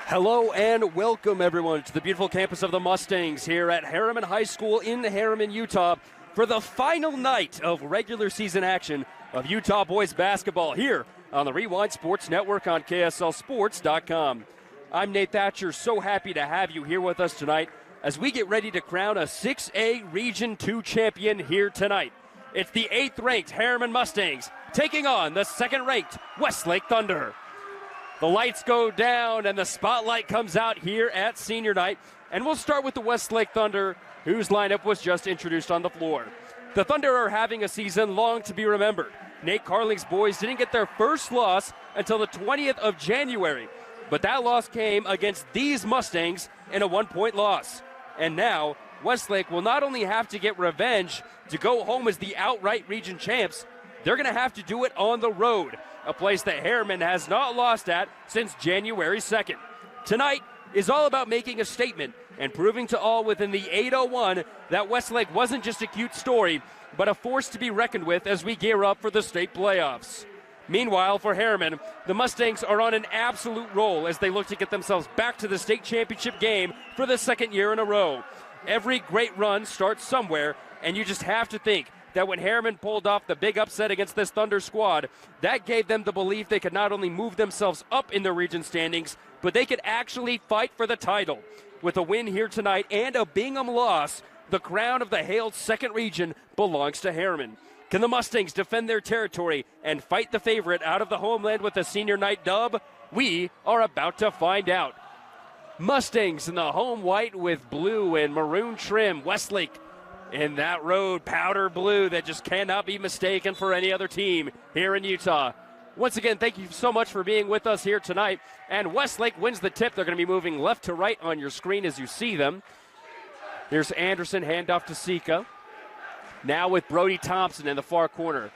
Hello and welcome, everyone, to the beautiful campus of the Mustangs here at Herriman High School in Herriman, Utah, for the final night of regular season action of Utah boys basketball here on the Rewind Sports Network on KSLSports.com. I'm Nate Thatcher, so happy to have you here with us tonight as we get ready to crown a 6A Region 2 champion here tonight. It's the 8th-ranked Herriman Mustangs taking on the 2nd-ranked Westlake Thunder. The lights go down and the spotlight comes out here at senior night. And we'll start with the Westlake Thunder, whose lineup was just introduced on the floor. The Thunder are having a season long to be remembered. Nate Carling's boys didn't get their first loss until the 20th of January. But that loss came against these Mustangs in a 1-point loss. And now, Westlake will not only have to get revenge to go home as the outright region champs, they're going to have to do it on the road, a place that Herriman has not lost at since January 2nd. Tonight is all about making a statement and proving to all within the 801 that Westlake wasn't just a cute story, but a force to be reckoned with as we gear up for the state playoffs. Meanwhile, for Herriman, the Mustangs are on an absolute roll as they look to get themselves back to the state championship game for the 2nd year in a row. Every great run starts somewhere, and you just have to think that when Herriman pulled off the big upset against this Thunder squad, that gave them the belief they could not only move themselves up in the region standings, but they could actually fight for the title. With a win here tonight and a Bingham loss, the crown of the hailed 2nd region belongs to Herriman. Can the Mustangs defend their territory and fight the favorite out of the homeland with a senior night dub? We are about to find out. Mustangs in the home white with blue and maroon trim. Westlake in that road powder blue that just cannot be mistaken for any other team here in Utah. Once again, thank you so much for being with us here tonight. And Westlake wins the tip. They're going to be moving left to right on your screen as you see them. Here's Anderson, handoff to Sika. Now with Brody Thompson in the far corner.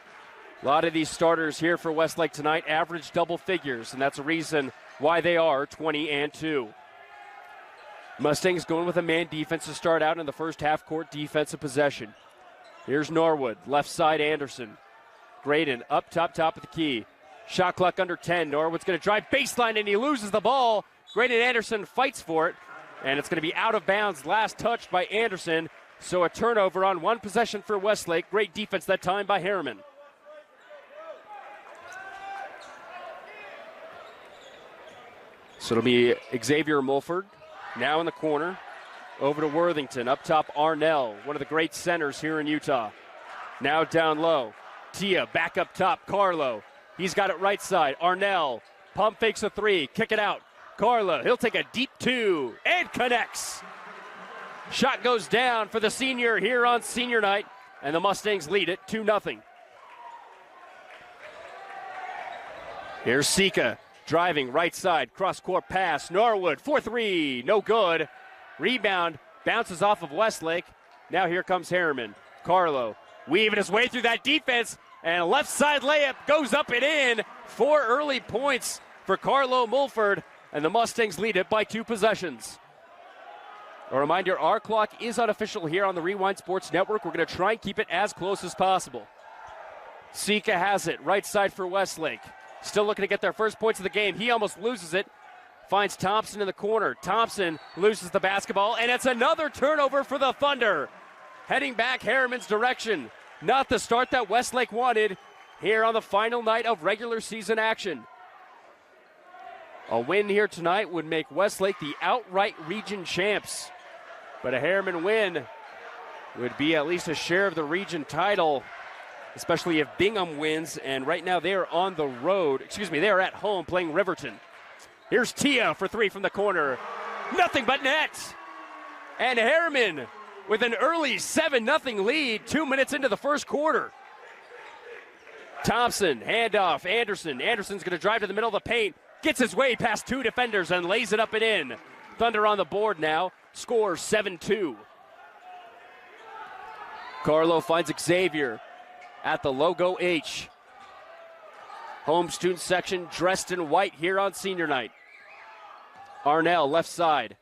A lot of these starters here for Westlake tonight average double figures, and that's a reason why they are 20-2. Mustangs going with a man defense to start out in the first half-court defensive possession. Here's Norwood, left side Anderson. Graydon up top of the key. Shot clock under 10. Norwood's going to drive baseline, and he loses the ball. Graydon Anderson fights for it, and it's going to be out of bounds. Last touched by Anderson, so a turnover on one possession for Westlake. Great defense that time by Herriman. So it'll be Xavier Mulford. Now in the corner, over to Worthington. Up top, Arnell, one of the great centers here in Utah. Now down low, Tia back up top, Carlo. He's got it right side. Arnell, pump fakes a 3, kick it out. Carlo, he'll take a deep 2 and connects. Shot goes down for the senior here on senior night, and the Mustangs lead it 2-0. Here's Sika. Driving right side, cross-court pass. Norwood, 4-3, no good. Rebound, bounces off of Westlake. Now here comes Herriman. Carlo weaving his way through that defense, and a left side layup goes up and in. 4 early points for Carlo Mulford, and the Mustangs lead it by 2 possessions. A reminder, our clock is unofficial here on the Rewind Sports Network. We're going to try and keep it as close as possible. Sika has it, right side for Westlake. Still looking to get their first points of the game. He almost loses it. Finds Thompson in the corner. Thompson loses the basketball, and it's another turnover for the Thunder. Heading back Herriman's direction. Not the start that Westlake wanted here on the final night of regular season action. A win here tonight would make Westlake the outright region champs. But a Herriman win would be at least a share of the region title, especially if Bingham wins, and right now they are on the road. They are at home playing Riverton. Here's Tia for 3 from the corner. Nothing but net. And Herriman with an early 7-0 lead 2 minutes into the first quarter. Thompson, handoff, Anderson. Anderson's going to drive to the middle of the paint, gets his way past 2 defenders and lays it up and in. Thunder on the board now, scores 7-2. Carlo finds Xavier at the logo H. Home student section dressed in white here on senior night. Arnell, left side.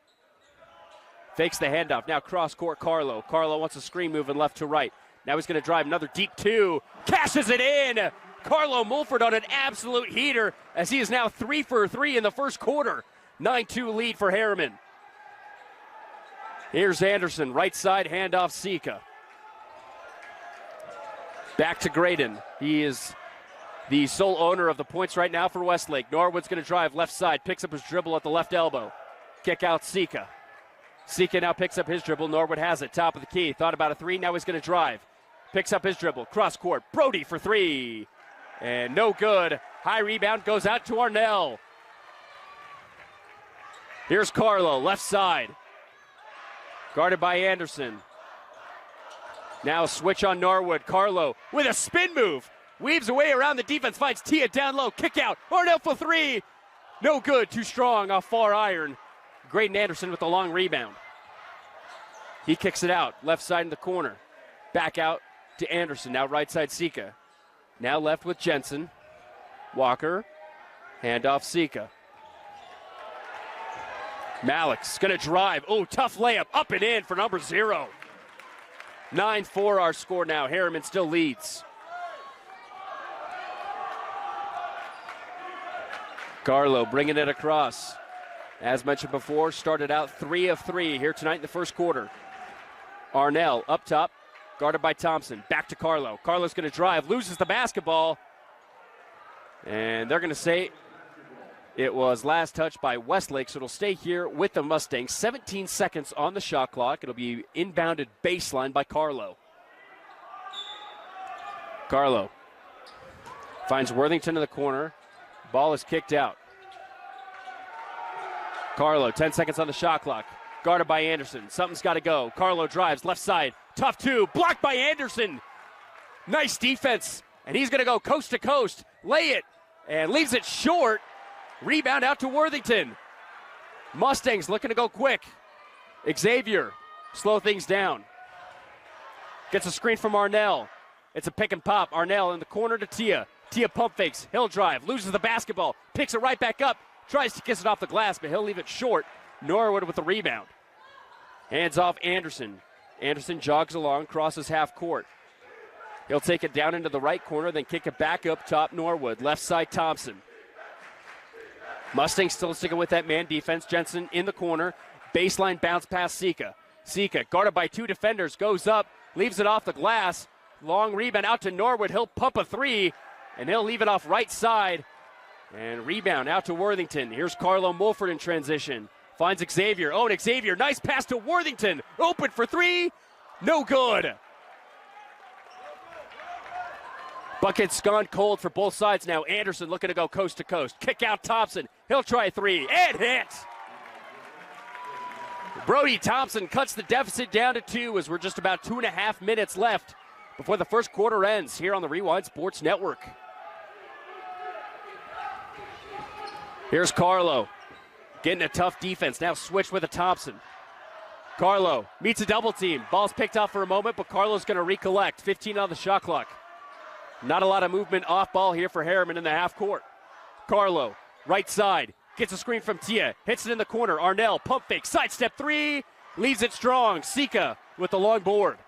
Fakes the handoff. Now cross-court Carlo. Carlo wants a screen moving left to right. Now he's going to drive another deep 2. Cashes it in. Carlo Mulford on an absolute heater as he is now 3 for 3 in the first quarter. 9-2 lead for Herriman. Here's Anderson, right side, handoff Sika. Back to Graydon. He is the sole owner of the points right now for Westlake. Norwood's going to drive left side, picks up his dribble at the left elbow. Kick out Sika. Sika now picks up his dribble. Norwood has it, top of the key. Thought about a three, now he's going to drive. Picks up his dribble, cross court. Brody for three. And no good. High rebound goes out to Arnell. Here's Carlo, left side. Guarded by Anderson. Now switch on Norwood. Carlo with a spin move. Weaves away around the defense, finds Tia down low. Kick out. Arnell for three. No good. Too strong off far iron. Graydon Anderson with the long rebound. He kicks it out. Left side in the corner. Back out to Anderson. Now right side Sika. Now left with Jensen. Walker. Handoff Sika. Malik's going to drive. Oh, tough layup. Up and in for number 0. 9-4 our score now. Herriman still leads. Carlo bringing it across. As mentioned before, started out 3 of 3 here tonight in the first quarter. Arnell up top, guarded by Thompson. Back to Carlo. Carlo's going to drive, loses the basketball. And they're going to say it was last touch by Westlake, so it'll stay here with the Mustangs. 17 seconds on the shot clock. It'll be inbounded baseline by Carlo. Carlo finds Worthington in the corner. Ball is kicked out. Carlo, 10 seconds on the shot clock. Guarded by Anderson. Something's got to go. Carlo drives left side. Tough two. Blocked by Anderson. Nice defense. And he's going to go coast to coast. Lay it. And leaves it short. Rebound out to Worthington. Mustangs looking to go quick. Xavier, slow things down. Gets a screen from Arnell. It's a pick and pop. Arnell in the corner to Tia. Tia pump fakes. He'll drive. Loses the basketball. Picks it right back up. Tries to kiss it off the glass, but he'll leave it short. Norwood with the rebound. Hands off Anderson. Anderson jogs along, crosses half court. He'll take it down into the right corner, then kick it back up top Norwood. Left side Thompson. Mustangs still sticking with that man defense. Jensen in the corner. Baseline bounce past Sika. Sika, guarded by 2 defenders, goes up, leaves it off the glass. Long rebound out to Norwood. He'll pump a three, and he'll leave it off right side. And rebound out to Worthington. Here's Carlo Mulford in transition. Finds Xavier. Oh, and Xavier, nice pass to Worthington. Open for three. No good. Bucket's gone cold for both sides now. Anderson looking to go coast to coast. Kick out Thompson. He'll try a three. And hit. Brody Thompson cuts the deficit down to 2 as we're just about 2.5 minutes left before the first quarter ends here on the Rewind Sports Network. Here's Carlo, getting a tough defense. Now switch with a Thompson. Carlo meets a double team. Ball's picked off for a moment, but Carlo's going to recollect. 15 on the shot clock. Not a lot of movement off ball here for Herriman in the half court. Carlo, right side, gets a screen from Tia. Hits it in the corner. Arnell, pump fake, sidestep three. Leaves it strong. Sika with the long board.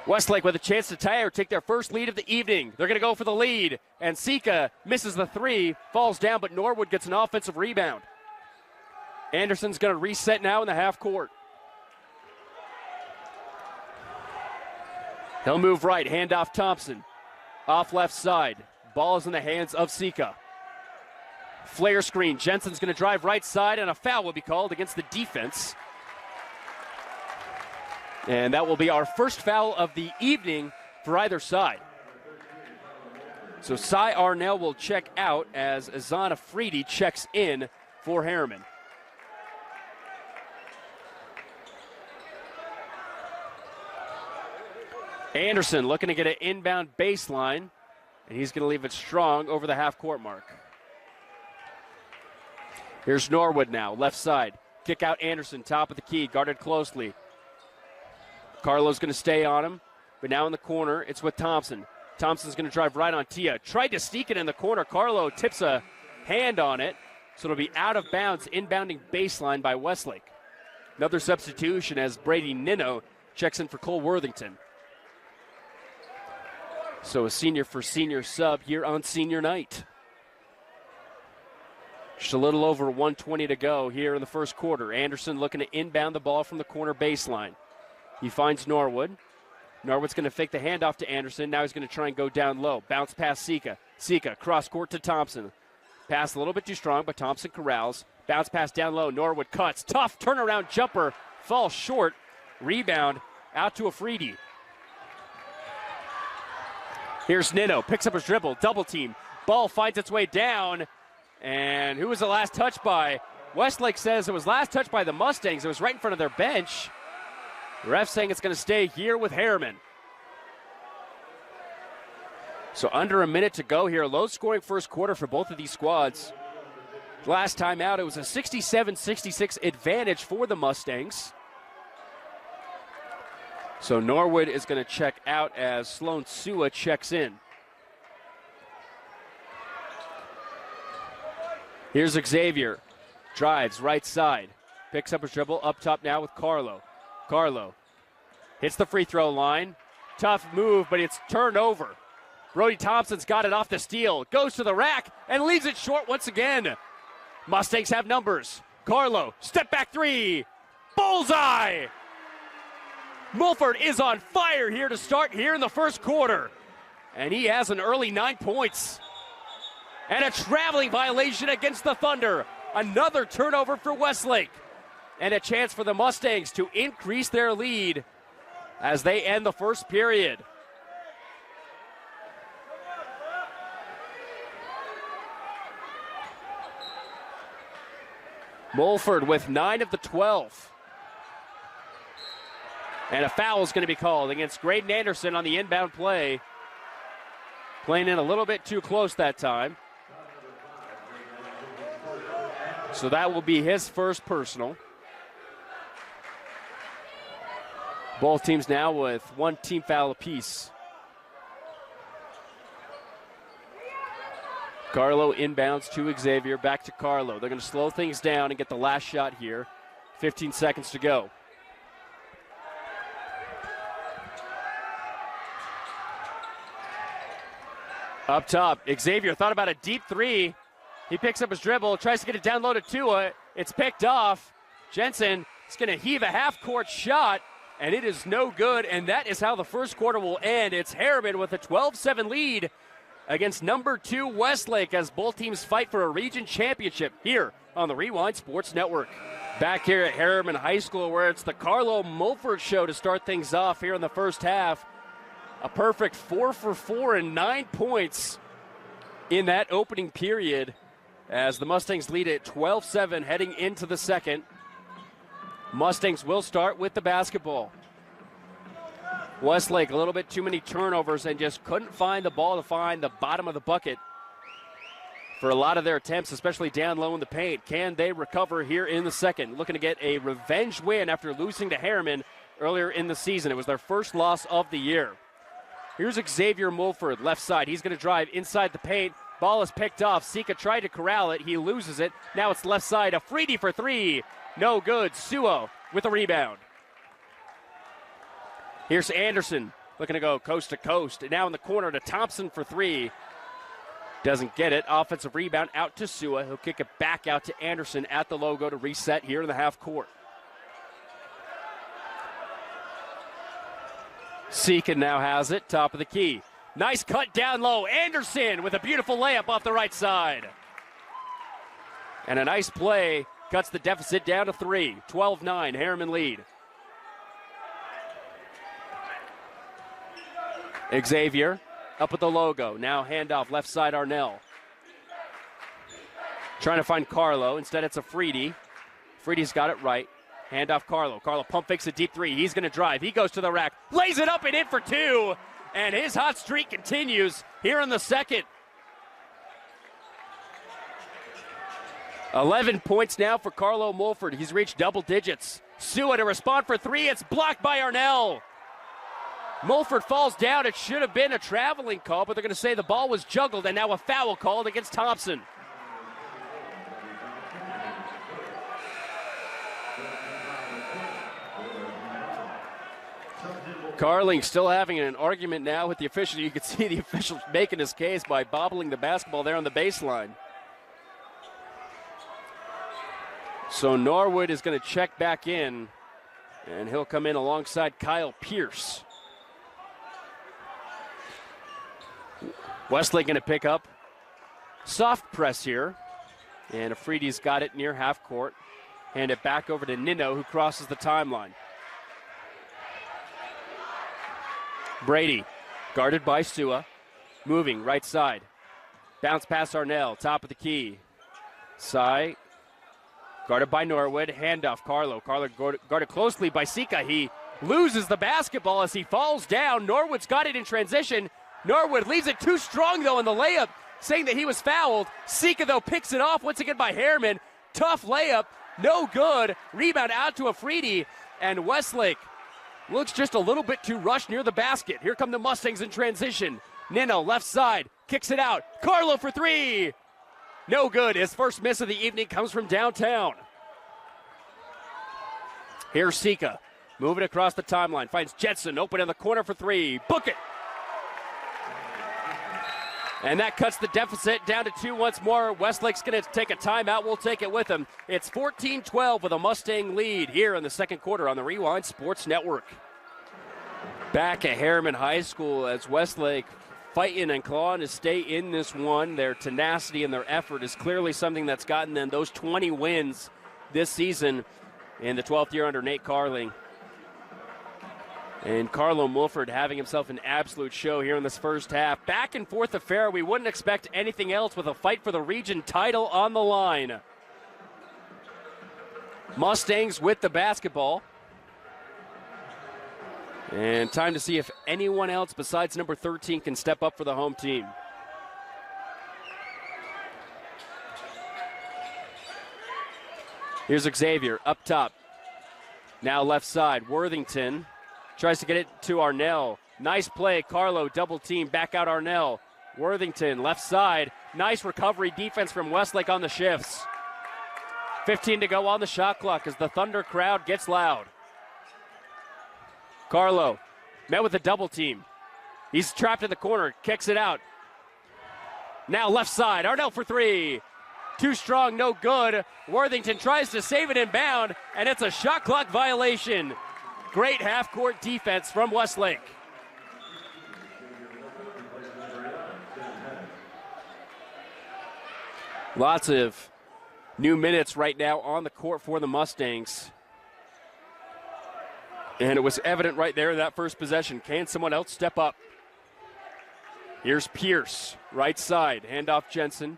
Westlake with a chance to tie or take their first lead of the evening. They're going to go for the lead. And Sika misses the three, falls down, but Norwood gets an offensive rebound. Anderson's going to reset now in the half court. He'll move right, hand off Thompson. Off left side. Ball is in the hands of Sika. Flare screen. Jensen's going to drive right side, and a foul will be called against the defense. And that will be our first foul of the evening for either side. So Cy Arnell will check out as Azan Afridi checks in for Herriman. Anderson looking to get an inbound baseline, and he's going to leave it strong over the half-court mark. Here's Norwood now, left side. Kick out Anderson, top of the key, guarded closely. Carlo's going to stay on him, but now in the corner, it's with Thompson. Thompson's going to drive right on Tia. Tried to sneak it in the corner. Carlo tips a hand on it, so it'll be out of bounds, inbounding baseline by Westlake. Another substitution as Brady Nino checks in for Cole Worthington. So a senior for senior sub here on senior night. Just a little over 1:20 to go here in the first quarter. Anderson looking to inbound the ball from the corner baseline. He finds Norwood. Norwood's going to fake the handoff to Anderson. Now he's going to try and go down low. Bounce past Sika. Sika cross court to Thompson. Pass a little bit too strong, but Thompson corrals. Bounce pass down low. Norwood cuts. Tough turnaround jumper. Falls short. Rebound out to Afridi. Here's Nino. Picks up his dribble. Double team. Ball finds its way down. And who was the last touch by? Westlake says it was last touch by the Mustangs. It was right in front of their bench. The ref saying it's going to stay here with Herriman. So under a minute to go here. Low-scoring first quarter for both of these squads. Last time out, it was a 67-66 advantage for the Mustangs. So Norwood is going to check out as Sloan Sua checks in. Here's Xavier. Drives right side. Picks up his dribble up top now with Carlo. Carlo hits the free throw line. Tough move, but it's turned over. Brody Thompson's got it off the steal. Goes to the rack and leaves it short once again. Mustangs have numbers. Carlo, step back three. Bullseye! Mulford is on fire here to start here in the first quarter. And he has an early 9 points. And a traveling violation against the Thunder. Another turnover for Westlake. And a chance for the Mustangs to increase their lead as they end the first period. Mulford with 9 of the 12. And a foul is going to be called against Graydon Anderson on the inbound play. Playing in a little bit too close that time. So that will be his first personal. Both teams now with one team foul apiece. Carlo inbounds to Xavier, back to Carlo. They're going to slow things down and get the last shot here. 15 seconds to go. Up top, Xavier thought about a deep three. He picks up his dribble, tries to get it down low to Tua. It's picked off. Jensen is going to heave a half-court shot, and it is no good, and that is how the first quarter will end. It's Herriman with a 12-7 lead against number 2 Westlake as both teams fight for a region championship here on the Rewind Sports Network. Back here at Herriman High School, where it's the Carlo Mulford show to start things off here in the first half. A perfect 4 for 4 and 9 points in that opening period as the Mustangs lead at 12-7 heading into the second. Mustangs will start with the basketball. Westlake, a little bit too many turnovers and just couldn't find the ball to find the bottom of the bucket for a lot of their attempts, especially down low in the paint. Can they recover here in the second? Looking to get a revenge win after losing to Herriman earlier in the season. It was their first loss of the year. Here's Xavier Mulford, left side. He's going to drive inside the paint. Ball is picked off. Sika tried to corral it. He loses it. Now it's left side. Afridi for three. No good. Suo with a rebound. Here's Anderson looking to go coast to coast. And now in the corner to Thompson for three. Doesn't get it. Offensive rebound out to Suo. He'll kick it back out to Anderson at the logo to reset here in the half court. Sika now has it, top of the key. Nice cut down low. Anderson with a beautiful layup off the right side. And a nice play cuts the deficit down to 3. 12-9, Herriman lead. Xavier up at the logo. Now handoff left side Arnell. Trying to find Carlo. Instead it's Afridi. Afridi's got it right. Handoff Carlo. Carlo pump fakes a deep three. He's going to drive. He goes to the rack. Lays it up and in for two. And his hot streak continues here in the second. 11 points now for Carlo Mulford. He's reached double digits. Suo to respond for three. It's blocked by Arnell. Mulford falls down. It should have been a traveling call, but they're going to say the ball was juggled and now a foul called against Thompson. Carling still having an argument now with the official. You can see the official making his case by bobbling the basketball there on the baseline. So Norwood is going to check back in, and he'll come in alongside Kyle Pierce. Westlake going to pick up. Soft press here. And Afridi's got it near half court. Hand it back over to Nino, who crosses the timeline. Brady, guarded by Sua. Moving right side. Bounce pass Arnell, top of the key. Sai, guarded by Norwood. Handoff Carlo. Carlo guarded closely by Sika. He loses the basketball as he falls down. Norwood's got it in transition. Norwood leaves it too strong, though, in the layup, saying that he was fouled. Sika, though, picks it off once again by Herriman. Tough layup, no good. Rebound out to Afridi, and Westlake looks just a little bit too rushed near the basket. Here come the Mustangs in transition. Nino, left side, kicks it out. Carlo for three. No good. His first miss of the evening comes from downtown. Here's Sika, moving across the timeline. Finds Jetson open in the corner for three. Book it. And that cuts the deficit down to 2 once more. Westlake's going to take a timeout. We'll take it with him. It's 14-12 with a Mustang lead here in the second quarter on the Rewind Sports Network. Back at Herriman High School as Westlake fighting and clawing to stay in this one. Their tenacity and their effort is clearly something that's gotten them those 20 wins this season in the 12th year under Nate Carling. And Carlo Mulford having himself an absolute show here in this first half. Back and forth affair. We wouldn't expect anything else with a fight for the region title on the line. Mustangs with the basketball. And time to see if anyone else besides number 13 can step up for the home team. Here's Xavier up top. Now left side, Worthington tries to get it to Arnell. Nice play, Carlo double team, back out Arnell. Worthington left side, nice recovery defense from Westlake on the shifts. 15 to go on the shot clock as the Thunder crowd gets loud. Carlo met with a double team. He's trapped in the corner, kicks it out. Now left side, Arnell for three. Too strong, no good. Worthington tries to save it inbound, and it's a shot clock violation. Great half-court defense from Westlake. Lots of new minutes right now on the court for the Mustangs. And it was evident right there in that first possession. Can someone else step up? Here's Pierce, right side, handoff Jensen.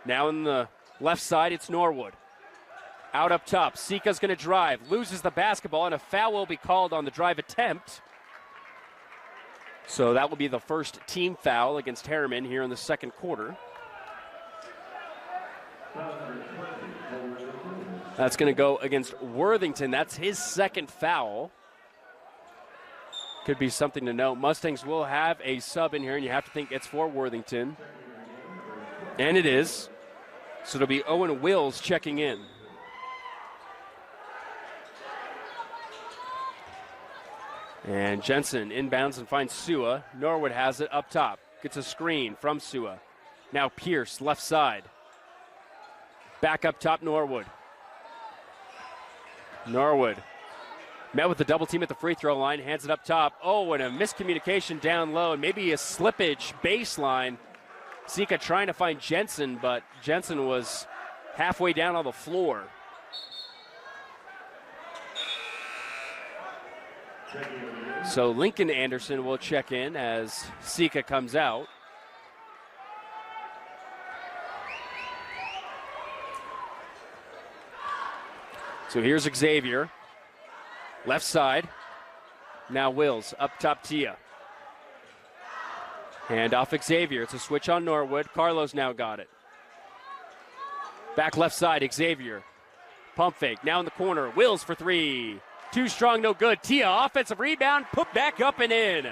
Now in the left side, it's Norwood. Out up top, Sika's going to drive, loses the basketball, and a foul will be called on the drive attempt. So that will be the first team foul against Herriman here in the second quarter. That's going to go against Worthington. That's his second foul. Could be something to note. Mustangs will have a sub in here, and you have to think it's for Worthington. And it is. So it'll be Owen Wills checking in. And Jensen inbounds and finds Sua. Norwood has it up top. Gets a screen from Sua. Now Pierce, left side. Back up top, Norwood. Norwood met with the double team at the free throw line. Hands it up top. Oh, and a miscommunication down low. And maybe a slippage baseline. Sika trying to find Jensen, but Jensen was halfway down on the floor. So Lincoln Anderson will check in as Sika comes out. So here's Xavier. Left side. Now Wills up top Tia. Hand off Xavier. It's a switch on Norwood. Carlo's now got it. Back left side, Xavier. Pump fake. Now in the corner. Wills for three. Too strong, no good. Tia, offensive rebound, put back up and in.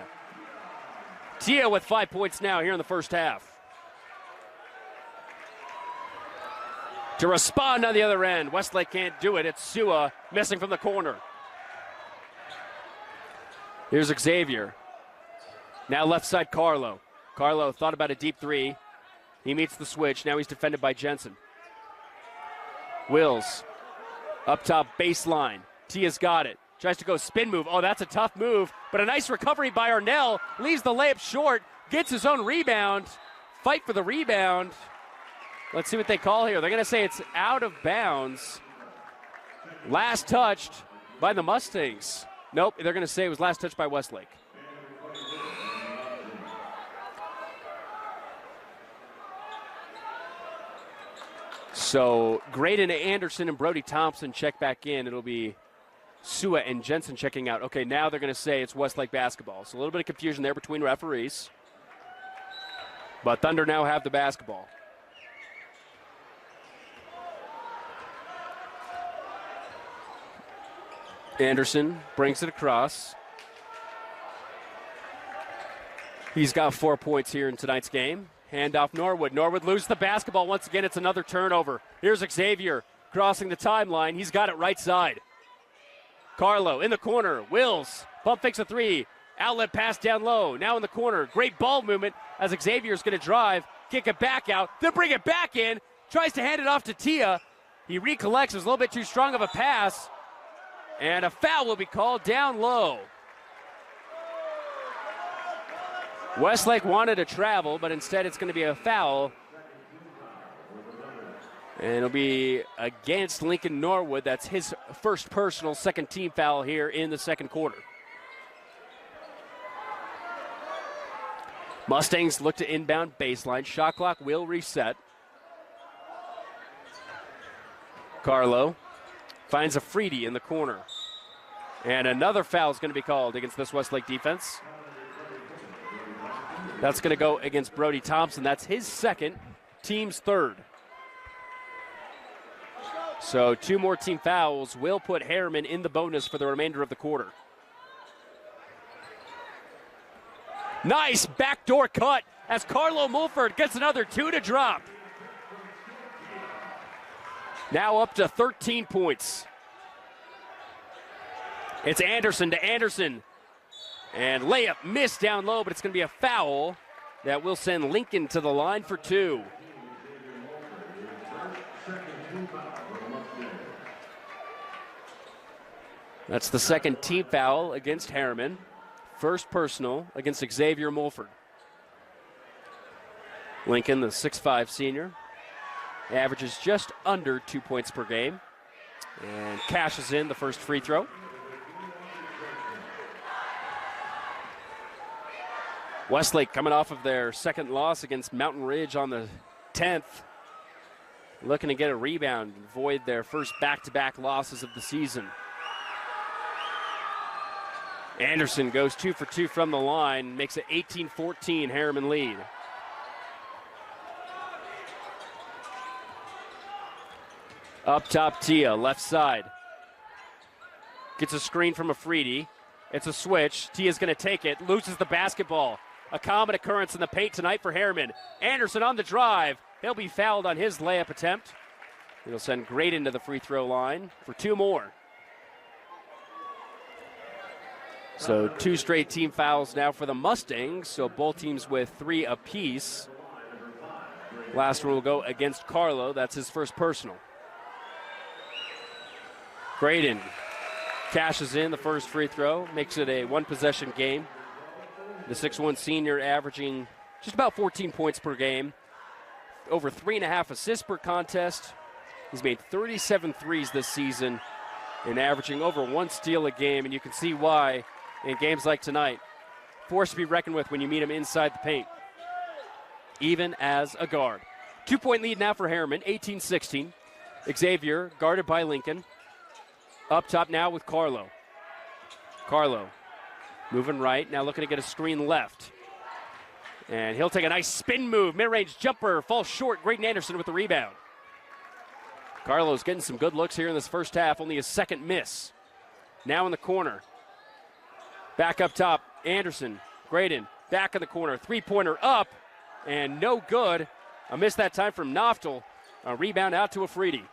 Tia with 5 points now here in the first half. To respond on the other end, Westlake can't do it. It's Sua missing from the corner. Here's Xavier. Now left side, Carlo. Carlo thought about a deep three. He meets the switch. Now he's defended by Jensen. Wills Up top baseline. Tia's got it. Tries to go spin move. Oh, that's a tough move. But a nice recovery by Arnell. Leaves the layup short. Gets his own rebound. Fight for the rebound. Let's see what they call here. They're going to say it's out of bounds. Last touched by the Mustangs. Nope, they're going to say it was last touched by Westlake. So Graydon, Anderson, and Brody Thompson check back in. It'll be Sua and Jensen checking out. Okay, now they're going to say it's Westlake basketball. So a little bit of confusion there between referees. But Thunder now have the basketball. Anderson brings it across. He's got 4 points here in tonight's game. Handoff Norwood. Norwood loses the basketball. Once again, it's another turnover. Here's Xavier crossing the timeline. He's got it right side. Carlo in the corner. Wills. Pump fakes a three. Outlet pass down low. Now in the corner. Great ball movement as Xavier's going to drive. Kick it back out. Then bring it back in. Tries to hand it off to Tia. He recollects. It was a little bit too strong of a pass. And a foul will be called down low. Westlake wanted to travel, but instead it's going to be a foul. And it'll be against Lincoln Norwood. That's his first personal second team foul here in the second quarter. Mustangs look to inbound baseline. Shot clock will reset. Carlo finds a Freedy in the corner. And another foul is going to be called against this Westlake defense. That's going to go against Brody Thompson. That's his second, team's third. So 2 more team fouls will put Herriman in the bonus for the remainder of the quarter. Nice backdoor cut as Carlo Mulford gets another 2 to drop. Now up to 13 points. It's Anderson to Anderson. And layup missed down low, but it's going to be a foul that will send Lincoln to the line for 2. That's the second team foul against Herriman. First personal against Xavier Mulford. Lincoln, the 6'5 senior, averages just under 2 points per game and cashes in the first free throw. Westlake coming off of their second loss against Mountain Ridge on the 10th. Looking to get a rebound and avoid their first back-to-back losses of the season. Anderson goes 2 for 2 from the line, makes it 18-14 Herriman lead. Up top, Tia, left side. Gets a screen from Afridi. It's a switch. Tia's going to take it, loses the basketball. A common occurrence in the paint tonight for Herriman. Anderson on the drive. He'll be fouled on his layup attempt. It'll send Graydon to the free throw line for 2 more. So 2 straight team fouls now for the Mustangs. So both teams with 3 apiece. Last one will go against Carlo. That's his first personal. Graydon cashes in the first free throw, makes it a 1-possession game. The 6'1 senior averaging just about 14 points per game, over 3.5 assists per contest. He's made 37 threes this season and averaging over 1 steal a game, and you can see why in games like tonight. Force to be reckoned with when you meet him inside the paint, even as a guard. 2-point lead now for Herriman, 18-16. Xavier guarded by Lincoln. Up top now with Carlo. Carlo moving right, now looking to get a screen left. And he'll take a nice spin move, mid-range jumper, falls short. Graydon Anderson with the rebound. Carlo's getting some good looks here in this first half, only his second miss. Now in the corner. Back up top, Anderson, Graydon, back in the corner, 3-pointer up, and no good. A miss that time from Noftel. A rebound out to Afridi.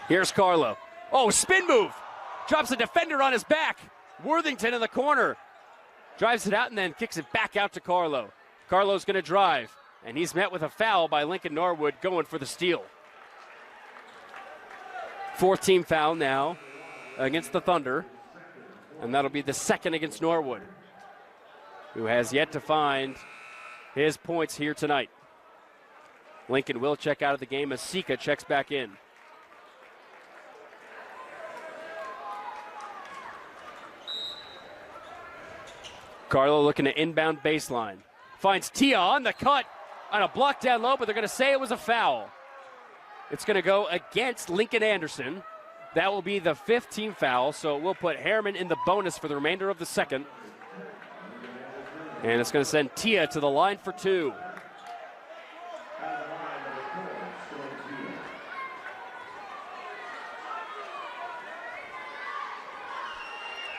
Here's Carlo. Oh, spin move. Drops a defender on his back. Worthington in the corner. Drives it out and then kicks it back out to Carlo. Carlo's going to drive, and he's met with a foul by Lincoln Norwood going for the steal. Fourth team foul now against the Thunder, and that'll be the second against Norwood, who has yet to find his points here tonight. Lincoln will check out of the game as Sika checks back in. Carlo looking to inbound baseline. Finds Tia on the cut on a block down low, but they're going to say it was a foul. It's going to go against Lincoln Anderson. That will be the fifth team foul, so we'll put Herriman in the bonus for the remainder of the second. And it's going to send Tia to the line for two.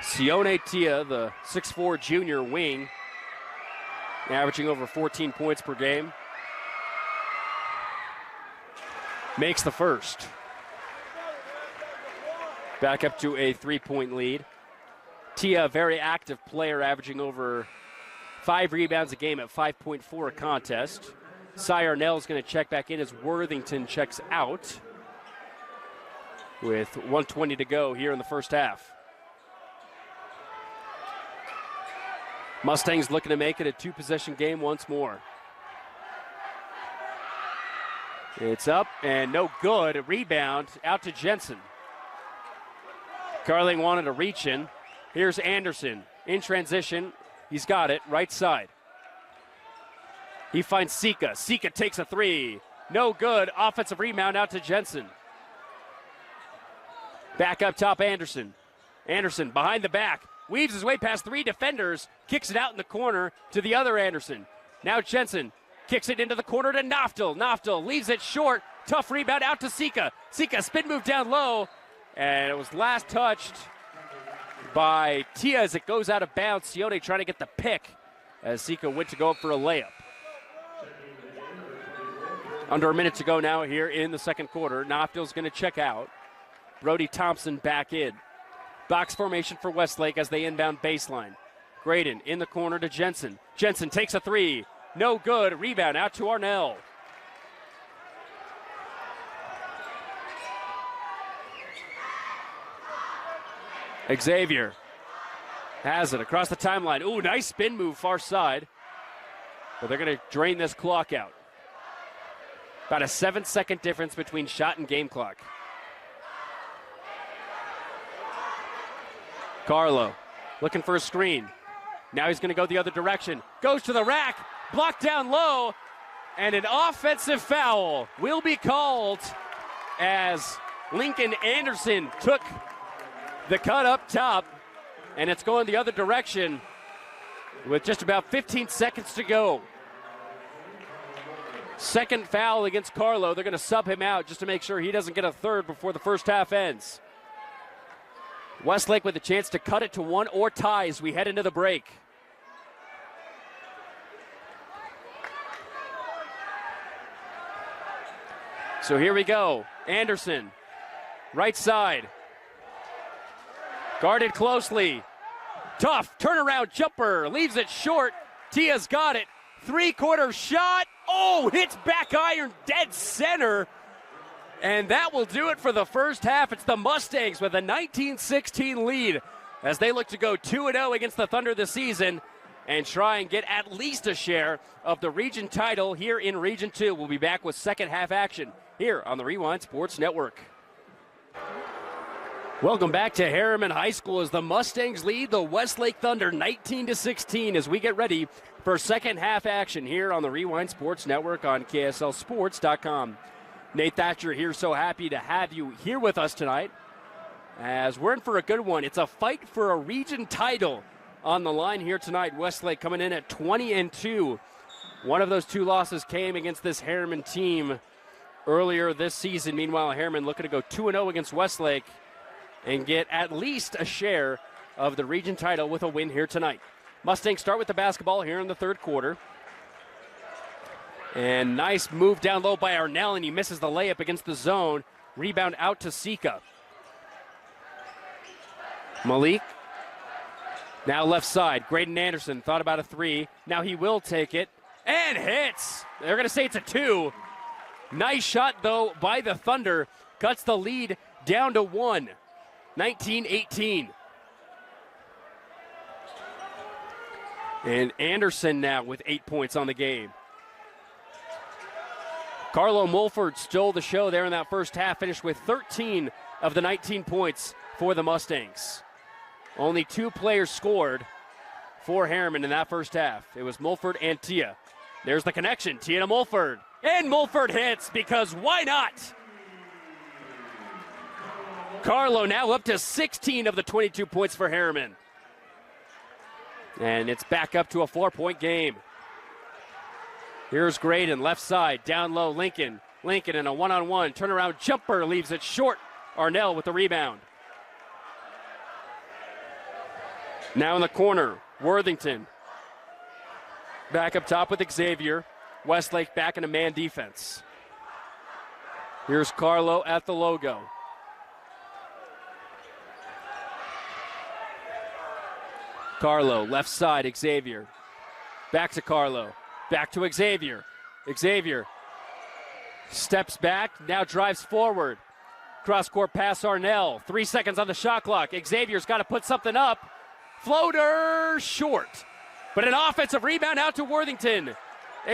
Sione Tia, the 6'4 junior wing, averaging over 14 points per game, makes the first. Back up to a 3-point lead. Tia, a very active player, averaging over 5 rebounds a game at 5.4 a contest. Cy Arnell is going to check back in as Worthington checks out with 1:20 to go here in the first half. Mustangs looking to make it a 2-possession game once more. It's up and no good. A rebound out to Jensen. Carling wanted to reach in. Here's Anderson in transition. He's got it, right side. He finds Sika. Sika takes a three. No good. Offensive rebound out to Jensen. Back up top, Anderson. Anderson behind the back. Weaves his way past 3 defenders. Kicks it out in the corner to the other Anderson. Now Jensen kicks it into the corner to Noftel. Noftel leaves it short. Tough rebound out to Sika. Sika spin move down low. And it was last touched by Tia as it goes out of bounds. Sione trying to get the pick as Sika went to go up for a layup. Under a minute to go now here in the second quarter. Noftel's going to check out. Brody Thompson back in. Box formation for Westlake as they inbound baseline. Graydon in the corner to Jensen. Jensen takes a three. No good. Rebound out to Arnell. Xavier has it across the timeline. Ooh, nice spin move far side. But they're going to drain this clock out. About a 7-second difference between shot and game clock. Carlo looking for a screen. Now he's going to go the other direction. Goes to the rack. Blocked down low. And an offensive foul will be called as Lincoln Anderson took the cut up top. And it's going the other direction with just about 15 seconds to go. Second foul against Carlo. They're going to sub him out just to make sure he doesn't get a third before the first half ends. Westlake with a chance to cut it to 1 or tie as we head into the break. So here we go. Anderson, right side. Guarded closely. Tough turnaround jumper. Leaves it short. Tia's got it. Three-quarter shot. Oh, hits back iron dead center. And that will do it for the first half. It's the Mustangs with a 19-16 lead as they look to go 2-0 against the Thunder this season and try and get at least a share of the region title here in Region 2. We'll be back with second half action here on the Rewind Sports Network. Welcome back to Herriman High School as the Mustangs lead the Westlake Thunder 19-16 as we get ready for second half action here on the Rewind Sports Network on KSLSports.com. Nate Thatcher here, so happy to have you here with us tonight as we're in for a good one. It's a fight for a region title on the line here tonight. Westlake coming in at 20-2. One of those 2 losses came against this Herriman team earlier this season. Meanwhile, Herriman looking to go 2-0 against Westlake and get at least a share of the region title with a win here tonight. Mustangs start with the basketball here in the third quarter. And nice move down low by Arnell, and he misses the layup against the zone. Rebound out to Sika. Malik. Now left side. Graydon Anderson thought about a three. Now he will take it. And hits. They're going to say it's a 2. Nice shot, though, by the Thunder. Cuts the lead down to 1, 19-18. And Anderson now with 8 points on the game. Carlo Mulford stole the show there in that first half, finished with 13 of the 19 points for the Mustangs. Only 2 players scored for Herriman in that first half. It was Mulford and Tia. There's the connection, Tia to Mulford. And Mulford hits, because why not? Carlo now up to 16 of the 22 points for Herriman. And it's back up to a 4-point game. Here's Graydon, left side, down low, Lincoln. Lincoln in a one-on-one, turnaround jumper, leaves it short. Arnell with the rebound. Now in the corner, Worthington. Back up top with Xavier. Westlake back into man defense. Here's Carlo at the logo. Carlo, left side, Xavier. Back to Carlo. Back to Xavier. Xavier steps back, now drives forward. Cross-court pass, Arnell. 3 seconds on the shot clock. Xavier's got to put something up. Floater short. But an offensive rebound out to Worthington.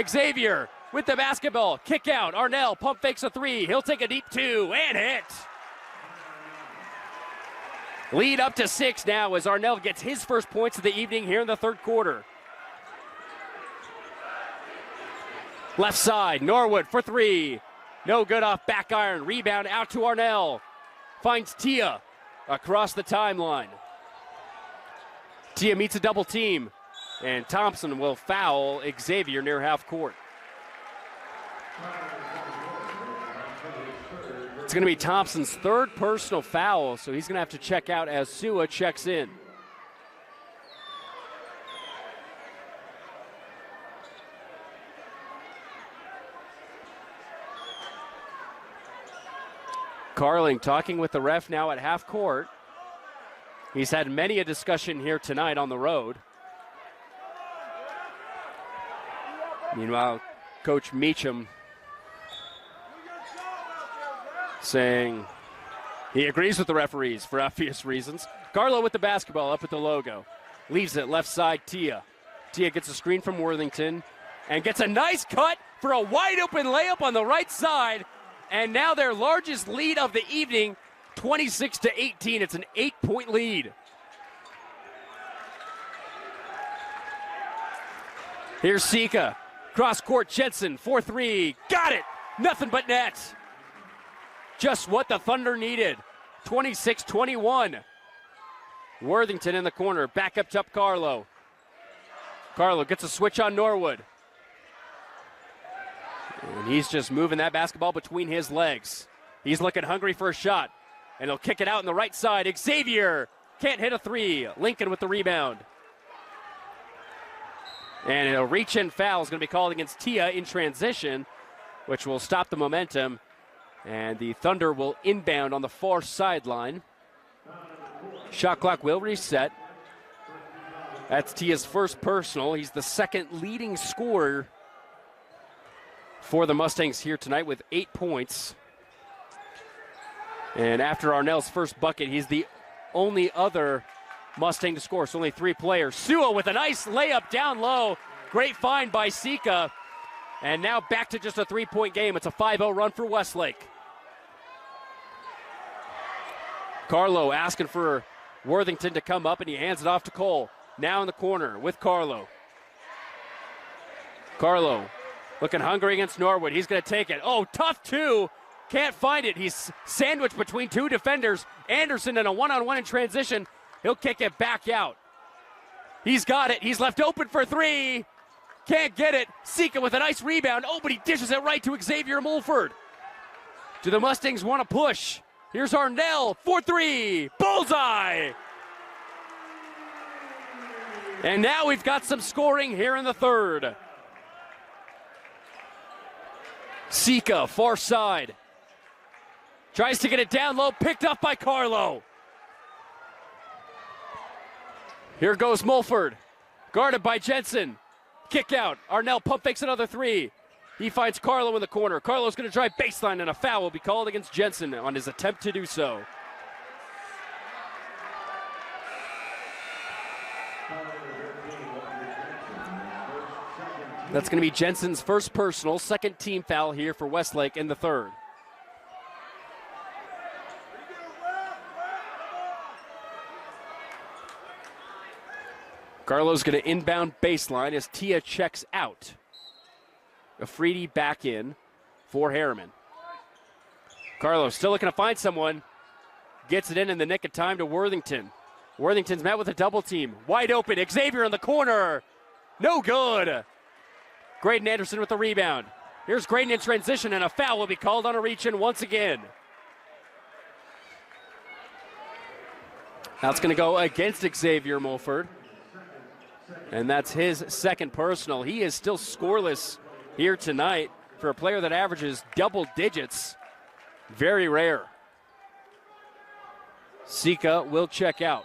Xavier with the basketball. Kick out. Arnell pump fakes a 3. He'll take a deep 2 and hit. Lead up to 6 now as Arnell gets his first points of the evening here in the third quarter. Left side, Norwood for 3. No good off back iron. Rebound out to Arnell. Finds Tia across the timeline. Tia meets a double team. And Thompson will foul Xavier near half court. It's going to be Thompson's third personal foul, so he's going to have to check out as Sua checks in. Carling talking with the ref now at half court. He's had many a discussion here tonight on the road. Meanwhile, Coach Meacham saying he agrees with the referees for obvious reasons. Carlo with the basketball up at the logo. Leaves it left side, Tia. Tia gets a screen from Worthington and gets a nice cut for a wide open layup on the right side. And now their largest lead of the evening, 26-18. It's an 8-point lead. Here's Sika. Cross-court Jensen, 4-3. Got it! Nothing but net. Just what the Thunder needed. 26-21. Worthington in the corner. Back up top, Carlo. Carlo gets a switch on Norwood. And he's just moving that basketball between his legs. He's looking hungry for a shot. And he'll kick it out on the right side. Xavier can't hit a 3. Lincoln with the rebound. And a reach-in foul is going to be called against Tia in transition, which will stop the momentum. And the Thunder will inbound on the far sideline. Shot clock will reset. That's Tia's first personal. He's the second leading scorer for the Mustangs here tonight with 8 points. And after Arnell's first bucket, he's the only other Mustang to score, so only 3 players. Sua with a nice layup down low. Great find by Sika. And now back to just a 3-point game. It's a 5-0 run for Westlake. Carlo asking for Worthington to come up, and he hands it off to Cole. Now in the corner with Carlo. Carlo looking hungry against Norwood. He's going to take it. Oh, tough 2. Can't find it. He's sandwiched between 2 defenders. Anderson in a one-on-one in transition. He'll kick it back out. He's got it. He's left open for 3. Can't get it. Sika with a nice rebound. Oh, but he dishes it right to Xavier Mulford. Do the Mustangs want to push? Here's Arnell, 4-3. Bullseye! And now we've got some scoring here in the third. Sika, far side. Tries to get it down low, picked up by Carlo. Here goes Mulford, guarded by Jensen. Kick out, Arnell pump fakes another 3. He finds Carlo in the corner. Carlo's going to drive baseline, and a foul will be called against Jensen on his attempt to do so. That's going to be Jensen's first personal, second team foul here for Westlake in the third. Carlo's going to inbound baseline as Tia checks out. Afridi back in for Herriman. Carlo still looking to find someone. Gets it in the nick of time to Worthington. Worthington's met with a double team. Wide open. Xavier in the corner. No good. Graydon Anderson with the rebound. Here's Graydon in transition, and a foul will be called on a reach-in once again. That's going to go against Xavier Mulford. And that's his second personal. He is still scoreless here tonight for a player that averages double digits. Very rare. Sika will check out.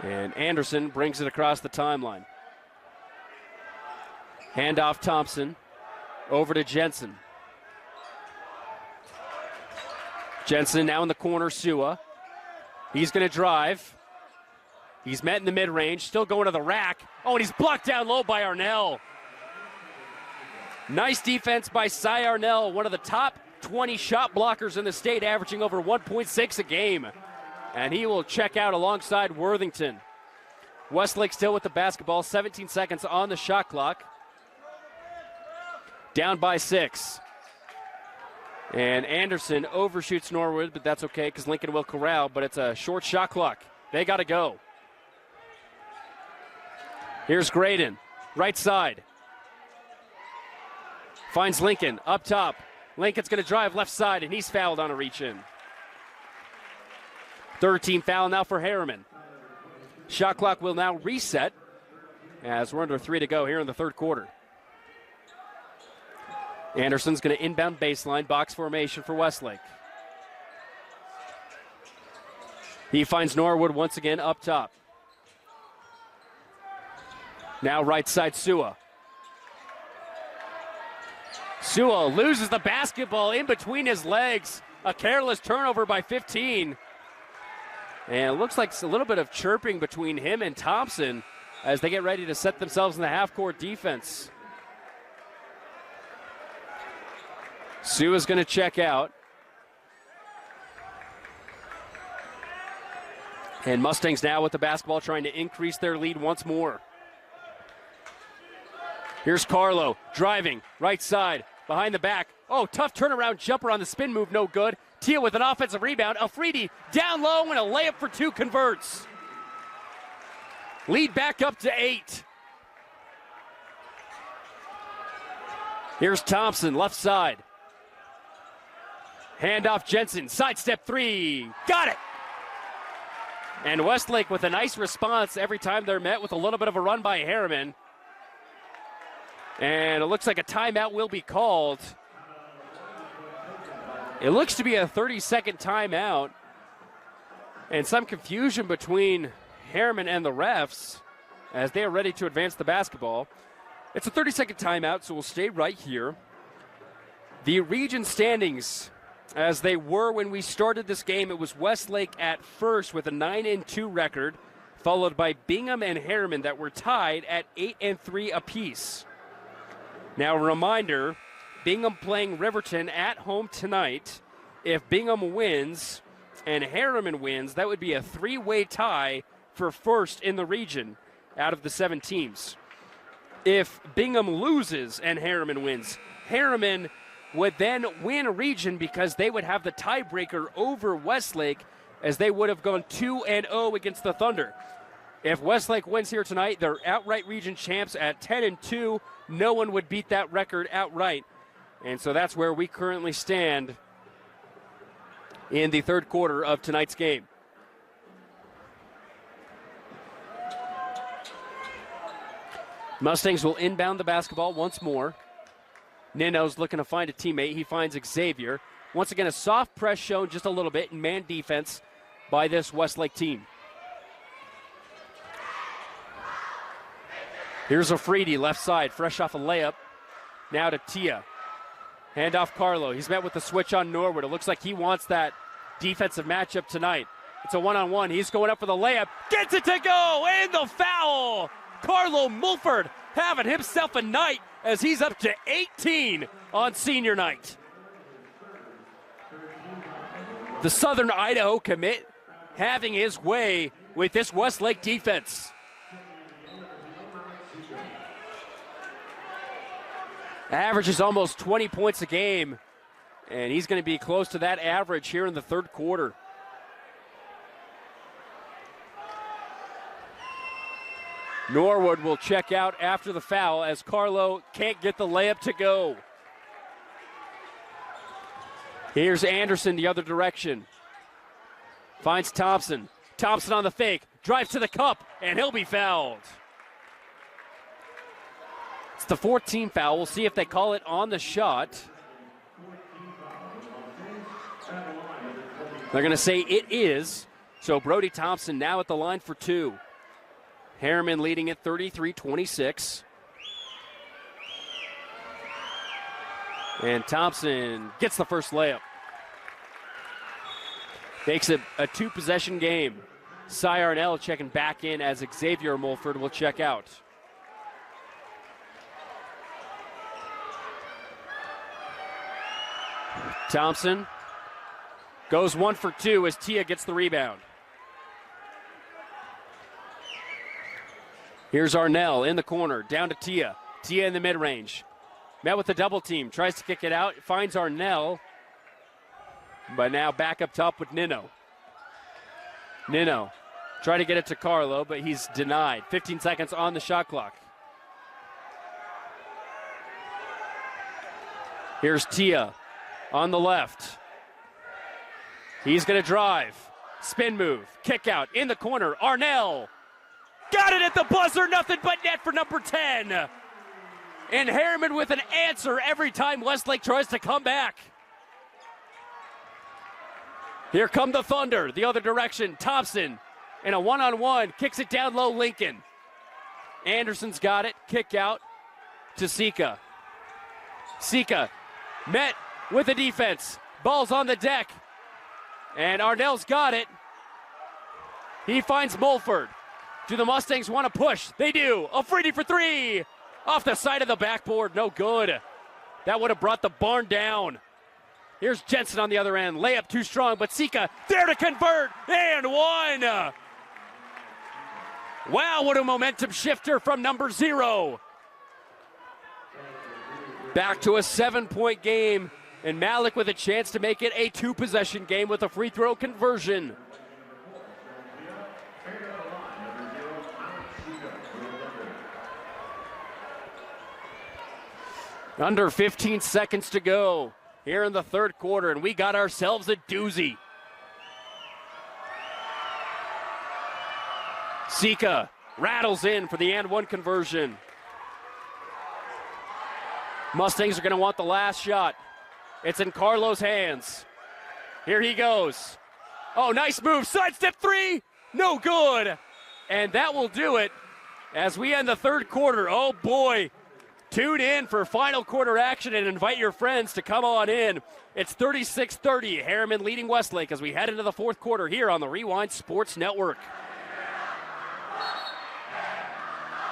And Anderson brings it across the timeline. Handoff Thompson over to Jensen. Jensen now in the corner, Sua. He's going to drive. He's met in the mid-range, still going to the rack. Oh, and he's blocked down low by Arnell. Nice defense by Cy Arnell, one of the top 20 shot blockers in the state, averaging over 1.6 a game. And he will check out alongside Worthington. Westlake still with the basketball, 17 seconds on the shot clock. Down by 6. And Anderson overshoots Norwood, but that's okay because Lincoln will corral, but it's a short shot clock. They got to go. Here's Graydon, right side. Finds Lincoln up top. Lincoln's going to drive left side, and he's fouled on a reach-in. Third team foul now for Herriman. Shot clock will now reset as we're under 3 to go here in the third quarter. Anderson's going to inbound baseline, box formation for Westlake. He finds Norwood once again up top. Now right side, Sua. Sua loses the basketball in between his legs. A careless turnover by 15. And it looks like a little bit of chirping between him and Thompson as they get ready to set themselves in the half-court defense. Sua's going to check out. And Mustangs now with the basketball trying to increase their lead once more. Here's Carlo driving right side behind the back. Oh, tough turnaround jumper on the spin move, no good. Tia with an offensive rebound. Afridi down low and a layup for 2 converts. Lead back up to 8. Here's Thompson left side. Handoff Jensen, sidestep 3, got it! And Westlake with a nice response every time they're met with a little bit of a run by Herriman. And it looks like a timeout will be called. It looks to be a 30-second timeout. And some confusion between Herriman and the refs as they are ready to advance the basketball. It's a 30-second timeout, so we'll stay right here. The region standings, as they were when we started this game, it was Westlake at first with a 9-2 record, followed by Bingham and Herriman that were tied at 8-3 apiece. Now, a reminder, Bingham playing Riverton at home tonight. If Bingham wins and Herriman wins, that would be a 3-way tie for first in the region out of the 7 teams. If Bingham loses and Herriman wins, Herriman would then win a region because they would have the tiebreaker over Westlake as they would have gone 2-0 against the Thunder. If Westlake wins here tonight, they're outright region champs at 10-2. No one would beat that record outright. And so that's where we currently stand in the third quarter of tonight's game. Mustangs will inbound the basketball once more. Nino's looking to find a teammate. He finds Xavier. Once again, a soft press shown just a little bit in man defense by this Westlake team. Here's Afridi, left side, fresh off a layup. Now to Tia. Hand off Carlo. He's met with the switch on Norwood. It looks like he wants that defensive matchup tonight. It's a one-on-one. He's going up for the layup. Gets it to go, and the foul. Carlo Mulford having himself a night as he's up to 18 on senior night. The Southern Idaho commit having his way with this Westlake defense. Averages almost 20 points a game, and he's going to be close to that average here in the third quarter. Norwood will check out after the foul as Carlo can't get the layup to go. Here's Anderson the other direction. Finds Thompson. Thompson on the fake. Drives to the cup, and he'll be fouled. It's the 14th foul. We'll see if they call it on the shot. They're going to say it is. So Brody Thompson now at the line for two. Herriman leading at 33-26. And Thompson gets the first layup. Makes it a two-possession game. Cy Arnell checking back in as Xavier Mulford will check out. Thompson goes 1 for 2 as Tia gets the rebound. Here's Arnell in the corner, down to Tia. Tia in the mid-range. Met with the double team, tries to kick it out, finds Arnell, but now back up top with Nino. Nino trying to get it to Carlo, but he's denied. 15 seconds on the shot clock. Here's Tia on the left. He's going to drive. Spin move. Kick out in the corner. Arnell got it at the buzzer. Nothing but net for number 10. And Herriman with an answer every time Westlake tries to come back. Here come the Thunder. The other direction. Thompson in a one-on-one. Kicks it down low. Lincoln. Anderson's got it. Kick out to Sika. Sika met with the defense. Ball's on the deck. And Arnell's got it. He finds Mulford. Do the Mustangs want to push? They do. Afridi for three. Off the side of the backboard. No good. That would have brought the barn down. Here's Jensen on the other end. Layup too strong, but Sika there to convert. And one. Wow, what a momentum shifter from number 0. Back to a 7-point game. And Malik with a chance to make it a 2-possession game with a free throw conversion. Under 15 seconds to go here in the third quarter, and we got ourselves a doozy. Sika rattles in for the and one conversion. Mustangs are going to want the last shot. It's in Carlo's hands. Here he goes. Oh, nice move. Sidestep three. No good. And that will do it as we end the third quarter. Oh, boy. Tune in for final quarter action and invite your friends to come on in. It's 36-30. Herriman leading Westlake as we head into the fourth quarter here on the Rewind Sports Network.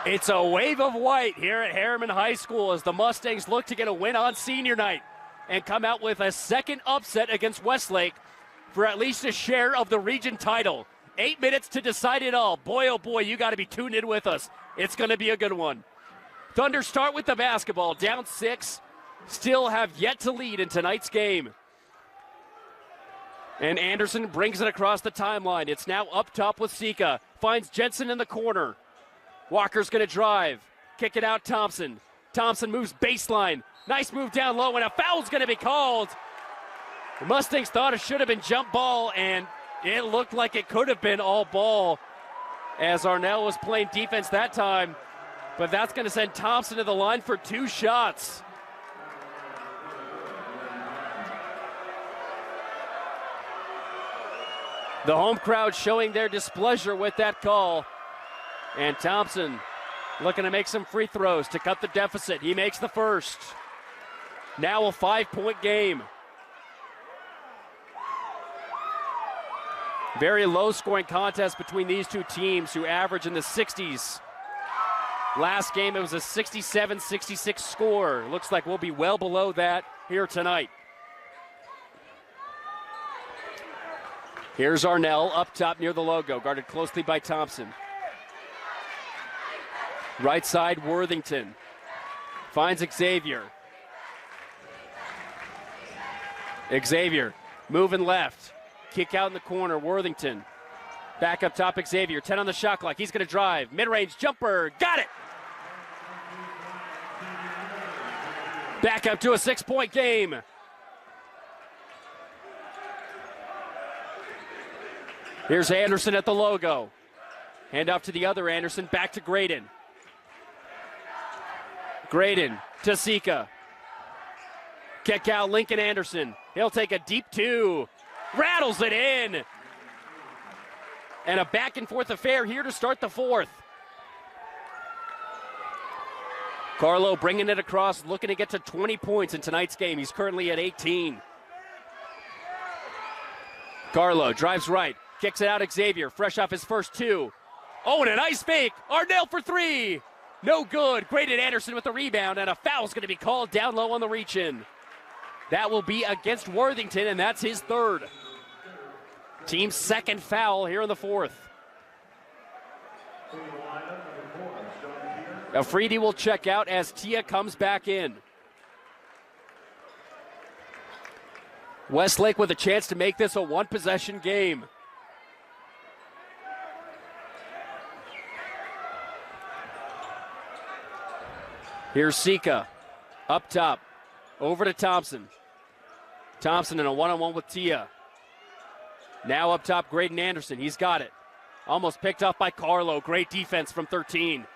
It's a wave of white here at Herriman High School as the Mustangs look to get a win on senior night and come out with a second upset against Westlake for at least a share of the region title. 8 minutes to decide it all. Boy, oh boy, you got to be tuned in with us. It's going to be a good one. Thunder start with the basketball, down 6, still have yet to lead in tonight's game. And Anderson brings it across the timeline. It's now up top with Sika. Finds Jensen in the corner. Walker's going to drive. Kick it out, Thompson. Thompson moves baseline. Nice move down low, and a foul's going to be called. The Mustangs thought it should have been jump ball, and it looked like it could have been all ball as Arnell was playing defense that time. But that's going to send Thompson to the line for 2 shots. The home crowd showing their displeasure with that call. And Thompson looking to make some free throws to cut the deficit. He makes the first. Now a 5-point game. Very low-scoring contest between these two teams who average in the 60s. Last game, it was a 67-66 score. Looks like we'll be well below that here tonight. Here's Arnell up top near the logo, guarded closely by Thompson. Right side, Worthington. Finds Xavier. Xavier moving left. Kick out in the corner, Worthington. Back up top, Xavier. 10 on the shot clock. He's going to drive. Mid-range jumper. Got it! Back up to a 6-point game. Here's Anderson at the logo. Hand off to the other Anderson. Back to Graydon. Graydon to Sika. Kick out Lincoln Anderson. He'll take a deep two. Rattles it in. And a back and forth affair here to start the fourth. Carlo bringing it across, looking to get to 20 points in tonight's game. He's currently at 18. Carlo drives right, kicks it out Xavier, fresh off his first two. Oh, and a nice fake. Arnell for three. No good. Graydon Anderson with the rebound, and a foul's going to be called down low on the reach-in. That will be against Worthington, and that's his third. Team's second foul here in the fourth. Afridi will check out as Tia comes back in. Westlake with a chance to make this a one-possession game. Here's Sika, up top, over to Thompson. Thompson in a one-on-one with Tia. Now up top, Graydon Anderson, he's got it. Almost picked off by Carlo, great defense from 13.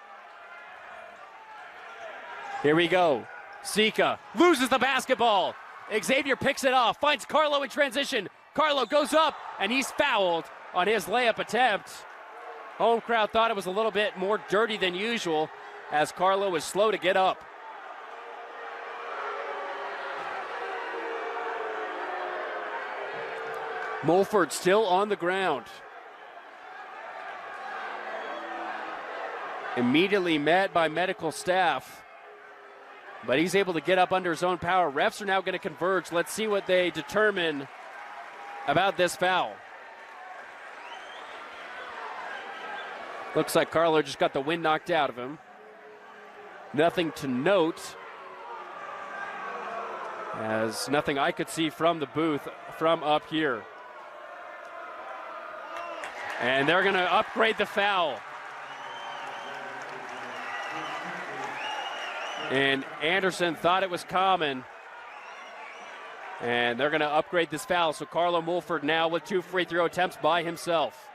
Here we go, Sika loses the basketball. Xavier picks it off, finds Carlo in transition. Carlo goes up, and he's fouled on his layup attempt. Home crowd thought it was a little bit more dirty than usual, as Carlo was slow to get up. Mulford still on the ground. Immediately met by medical staff, but he's able to get up under his own power. Refs are now going to converge. Let's see what they determine about this foul. Looks like Carlo just got the wind knocked out of him. Nothing to note, as nothing I could see from the booth from up here. And they're going to upgrade the foul. And Anderson thought it was common. And they're going to upgrade this foul. So Carlo Mulford now with 2 free throw attempts by himself.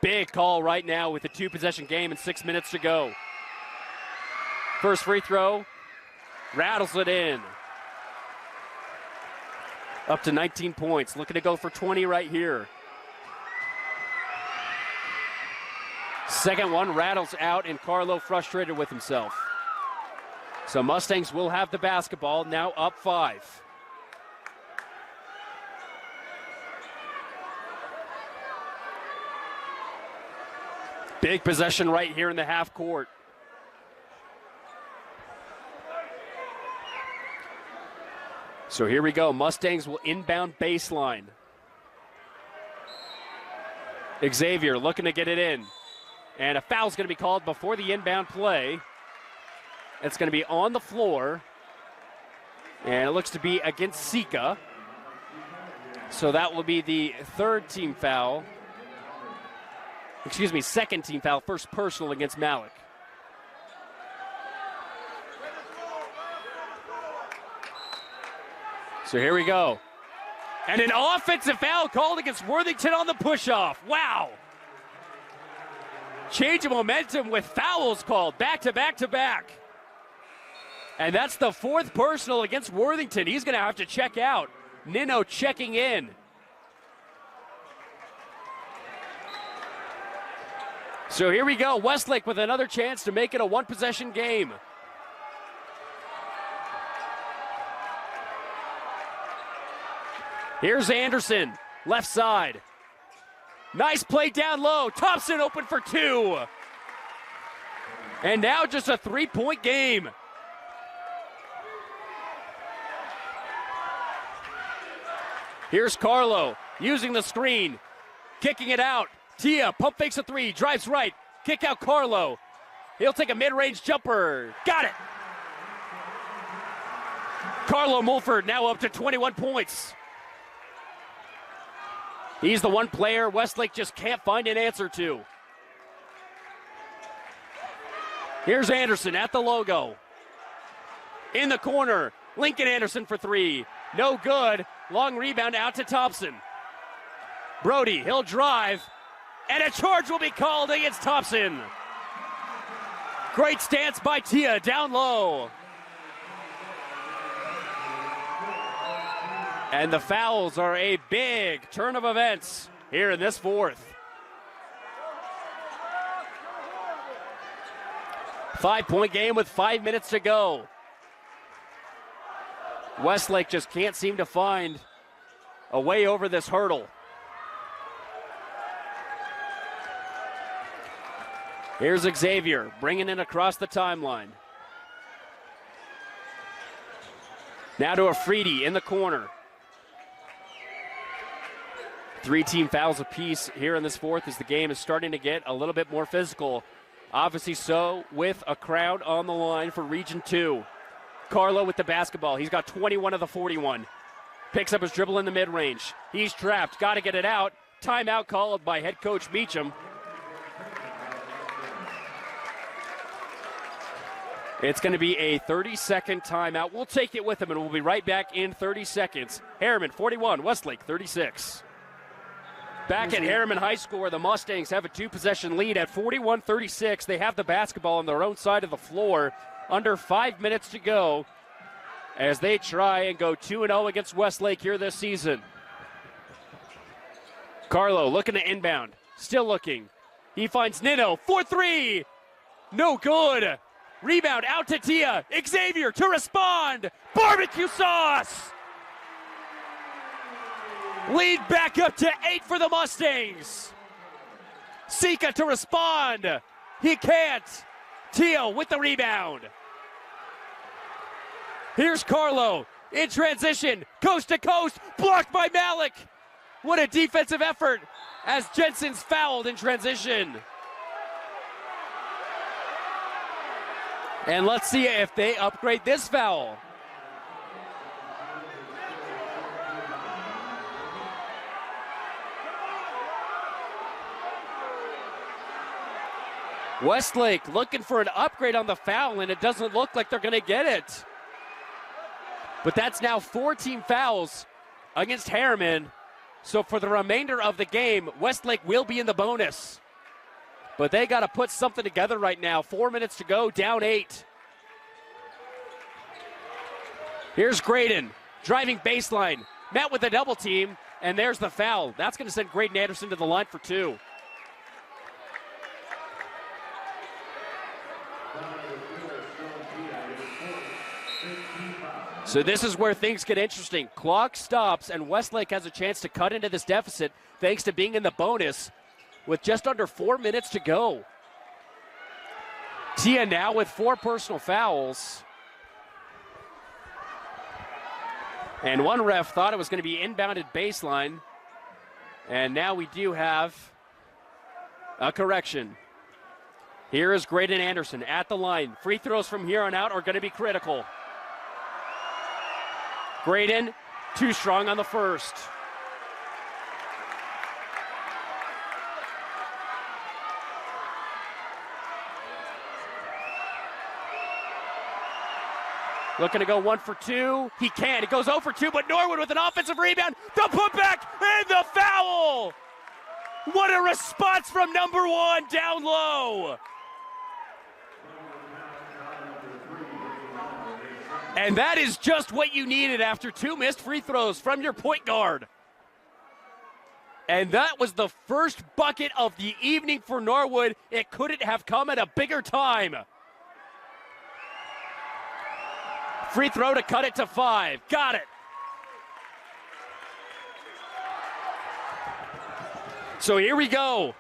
Big call right now with a 2-possession game and 6 minutes to go. First free throw, rattles it in. Up to 19 points, looking to go for 20 right here. Second one rattles out, and Carlo frustrated with himself. So Mustangs will have the basketball, now up 5. Big possession right here in the half court. So here we go. Mustangs will inbound baseline. Xavier looking to get it in. And a foul's going to be called before the inbound play. It's going to be on the floor. And it looks to be against Sika. So that will be the third team foul. Excuse me, second team foul. First personal against Malik. So here we go. And an offensive foul called against Worthington on the push-off. Wow. Change of momentum with fouls called back to back to back. And that's the fourth personal against Worthington. He's going to have to check out. Nino checking in. So here we go, Westlake with another chance to make it a one-possession game. Here's Anderson, left side. Nice play down low. Thompson open for two. And now just a three-point game. Here's Carlo using the screen, kicking it out. Tia pump fakes a three, drives right, kick out Carlo. He'll take a mid-range jumper. Got it. Carlo Mulford now up to 21 points. He's the one player Westlake just can't find an answer to. Here's Anderson at the logo. In the corner, Lincoln Anderson for three. No good. Long rebound out to Thompson. Brody, he'll drive, and a charge will be called against Thompson. Great stance by Tia, down low. And the fouls are a big turn of events here in this fourth. 5-point game with 5 minutes to go. Westlake just can't seem to find a way over this hurdle. Here's Xavier bringing it across the timeline. Now to Afridi in the corner. 3 team fouls apiece here in this fourth as the game is starting to get a little bit more physical. Obviously so with a crowd on the line for Region 2. Carlo with the basketball. He's got 21 of the 41. Picks up his dribble in the mid-range. He's trapped. Got to get it out. Timeout called by head coach Meacham. It's going to be a 30-second timeout. We'll take it with him, and we'll be right back in 30 seconds. Herriman 41, Westlake 36. Back at Herriman High School, where the Mustangs have a two-possession lead at 41-36. They have the basketball on their own side of the floor. Under 5 minutes to go as they try and go 2-0 against Westlake here this season. Carlo looking to inbound. Still looking. He finds Nino. 4-3. No good. Rebound out to Tia. Xavier to respond. Barbecue sauce. Lead back up to 8 for the Mustangs. Sika to respond. He can't. Tia with the rebound. Here's Carlo in transition, coast to coast, blocked by Malik. What a defensive effort as Jensen's fouled in transition. And let's see if they upgrade this foul. Westlake looking for an upgrade on the foul, and it doesn't look like they're going to get it. But that's now 4 team fouls against Herriman. So for the remainder of the game, Westlake will be in the bonus. But they got to put something together right now. 4 minutes to go, down 8. Here's Graydon, driving baseline, met with a double team, and there's the foul. That's going to send Graydon Anderson to the line for 2. So this is where things get interesting. Clock stops, and Westlake has a chance to cut into this deficit thanks to being in the bonus with just under 4 minutes to go. Tia now with 4 personal fouls. And one ref thought it was going to be inbounded baseline. And now we do have a correction. Here is Graydon Anderson at the line. Free throws from here on out are going to be critical. Graydon, too strong on the first. Looking to go 1 for 2. He can. It goes 0 for 2, but Norwood with an offensive rebound. The putback and the foul. What a response from number 1 down low. And that is just what you needed after 2 missed free throws from your point guard. And that was the first bucket of the evening for Norwood. It couldn't have come at a bigger time. Free throw to cut it to 5. Got it. So here we go.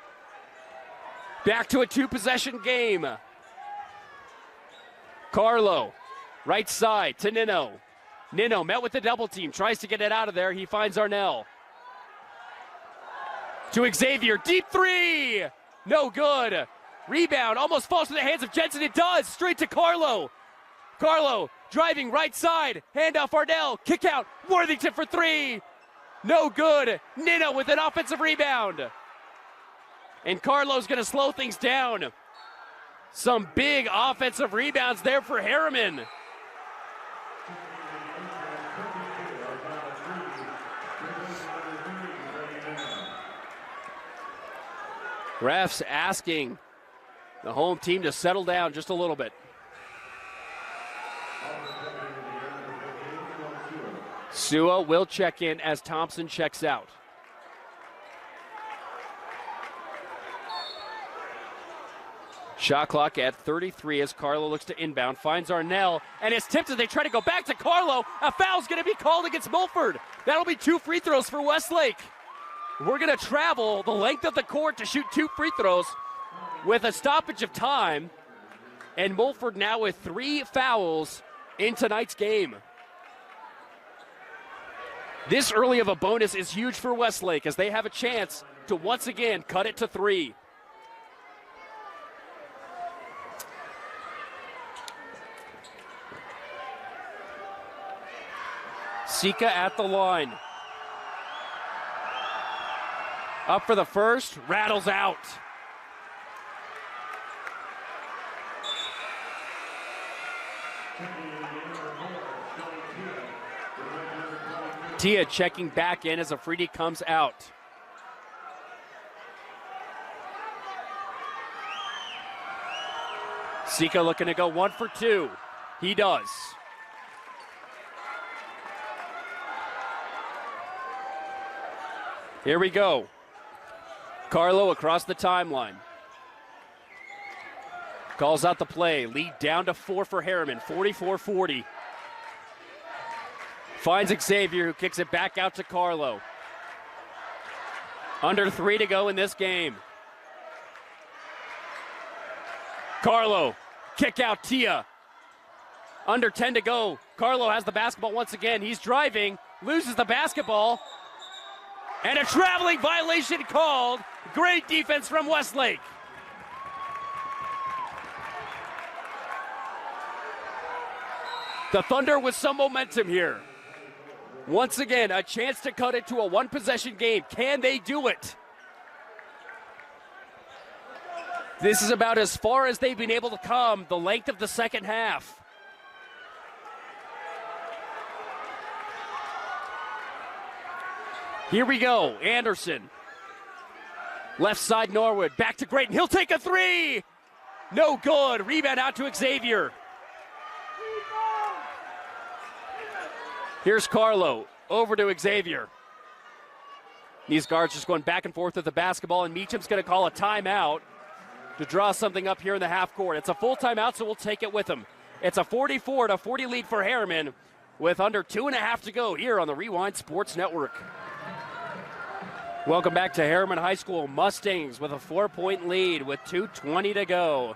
Back to a 2-possession game. Carlo, right side to Nino. Nino met with the double team, tries to get it out of there. He finds Arnell. To Xavier, deep 3. No good. Rebound almost falls to the hands of Jensen. It does. Straight to Carlo. Carlo driving right side. Handoff Arnell. Kick out. Worthington for 3. No good. Nino with an offensive rebound. And Carlo's going to slow things down. Some big offensive rebounds there for Herriman. Refs asking the home team to settle down just a little bit. Sua will check in as Thompson checks out. Shot clock at 33 as Carlo looks to inbound, finds Arnell, and it's tipped as they try to go back to Carlo. A foul's going to be called against Mulford. That'll be 2 free throws for Westlake. We're going to travel the length of the court to shoot 2 free throws with a stoppage of time. And Mulford now with 3 fouls in tonight's game. This early of a bonus is huge for Westlake as they have a chance to once again cut it to 3. Sika at the line. Up for the first, rattles out. Tia checking back in as Afridi comes out. Sika looking to go 1 for 2. He does. Here we go. Carlo across the timeline. Calls out the play. Lead down to 4 for Herriman, 44-40. Finds Xavier, who kicks it back out to Carlo. Under 3 to go in this game. Carlo, kick out Tia. Under 10 to go. Carlo has the basketball once again. He's driving, loses the basketball. And a traveling violation called. Great defense from Westlake. The Thunder with some momentum here. Once again, a chance to cut it to a 1-possession game. Can they do it? This is about as far as they've been able to come the length of the second half. Here we go, Anderson. Left side Norwood, back to Grayton. He'll take a 3. No good. Rebound out to Xavier. Here's Carlo, over to Xavier. These guards just going back and forth with the basketball, and Meacham's going to call a timeout to draw something up here in the half court. It's a full timeout, so we'll take it with him. It's a 44-40 lead for Herriman with under 2.5 to go here on the Rewind Sports Network. Welcome back to Herriman High School. Mustangs with a 4-point lead with 2:20 to go.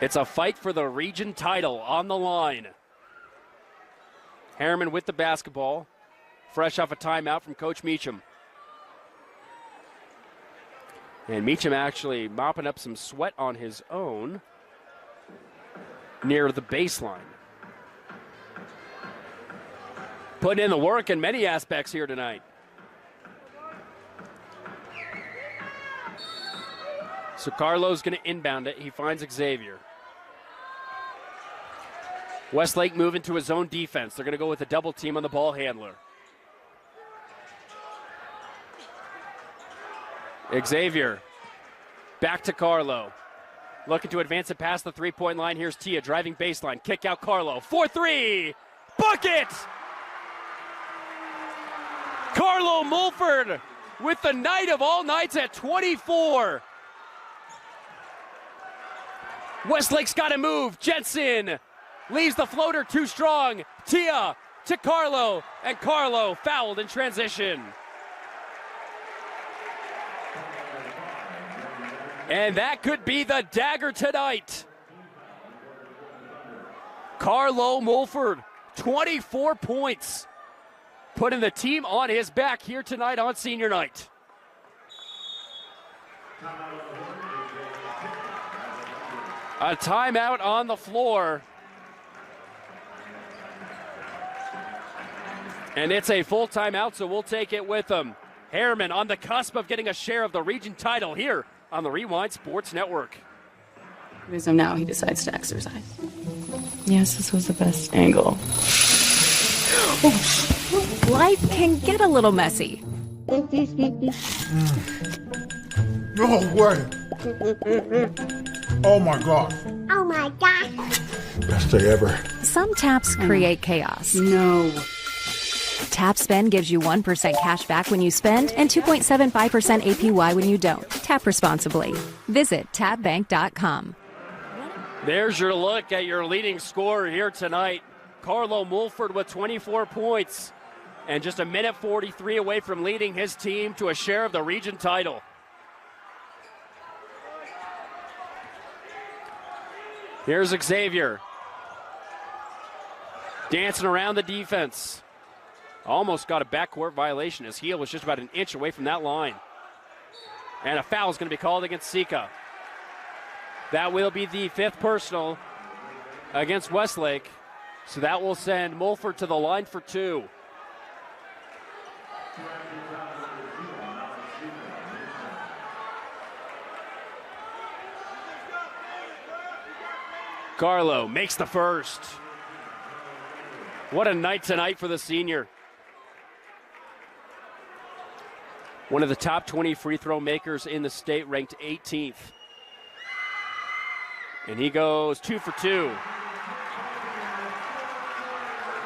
It's a fight for the region title on the line. Herriman with the basketball, fresh off a timeout from Coach Meacham. And Meacham actually mopping up some sweat on his own near the baseline. Putting in the work in many aspects here tonight. So Carlo's going to inbound it. He finds Xavier. Westlake moving to his own defense. They're going to go with a double team on the ball handler. Xavier back to Carlo. Looking to advance it past the three-point line. Here's Tia driving baseline. Kick out Carlo. 4-3. Bucket! Carlo Mulford with the night of all nights at 24. Westlake's got to move. Jensen leaves the floater too strong. Tia to Carlo, and Carlo fouled in transition. And that could be the dagger tonight. Carlo Mulford, 24 points, putting the team on his back here tonight on senior night. A timeout on the floor. And it's a full timeout, so we'll take it with them. Herriman on the cusp of getting a share of the region title here on the Rewind Sports Network. So now he decides to exercise. Yes, this was the best angle. Life can get a little messy. No way. Oh my God. Oh my God. Best day ever. Some taps create chaos. No. Tap Spend gives you 1% cash back when you spend and 2.75% APY when you don't. Tap responsibly. Visit tapbank.com. There's your look at your leading scorer here tonight. Carlo Mulford with 24 points and just a minute 43 away from leading his team to a share of the region title. Here's Xavier. Dancing around the defense. Almost got a backcourt violation. His heel was just about an inch away from that line. And a foul is going to be called against Sika. That will be the fifth personal against Westlake. So that will send Mulford to the line for two. Carlo makes the first. What a night tonight for the senior. One of the top 20 free throw makers in the state, ranked 18th. And he goes 2 for 2.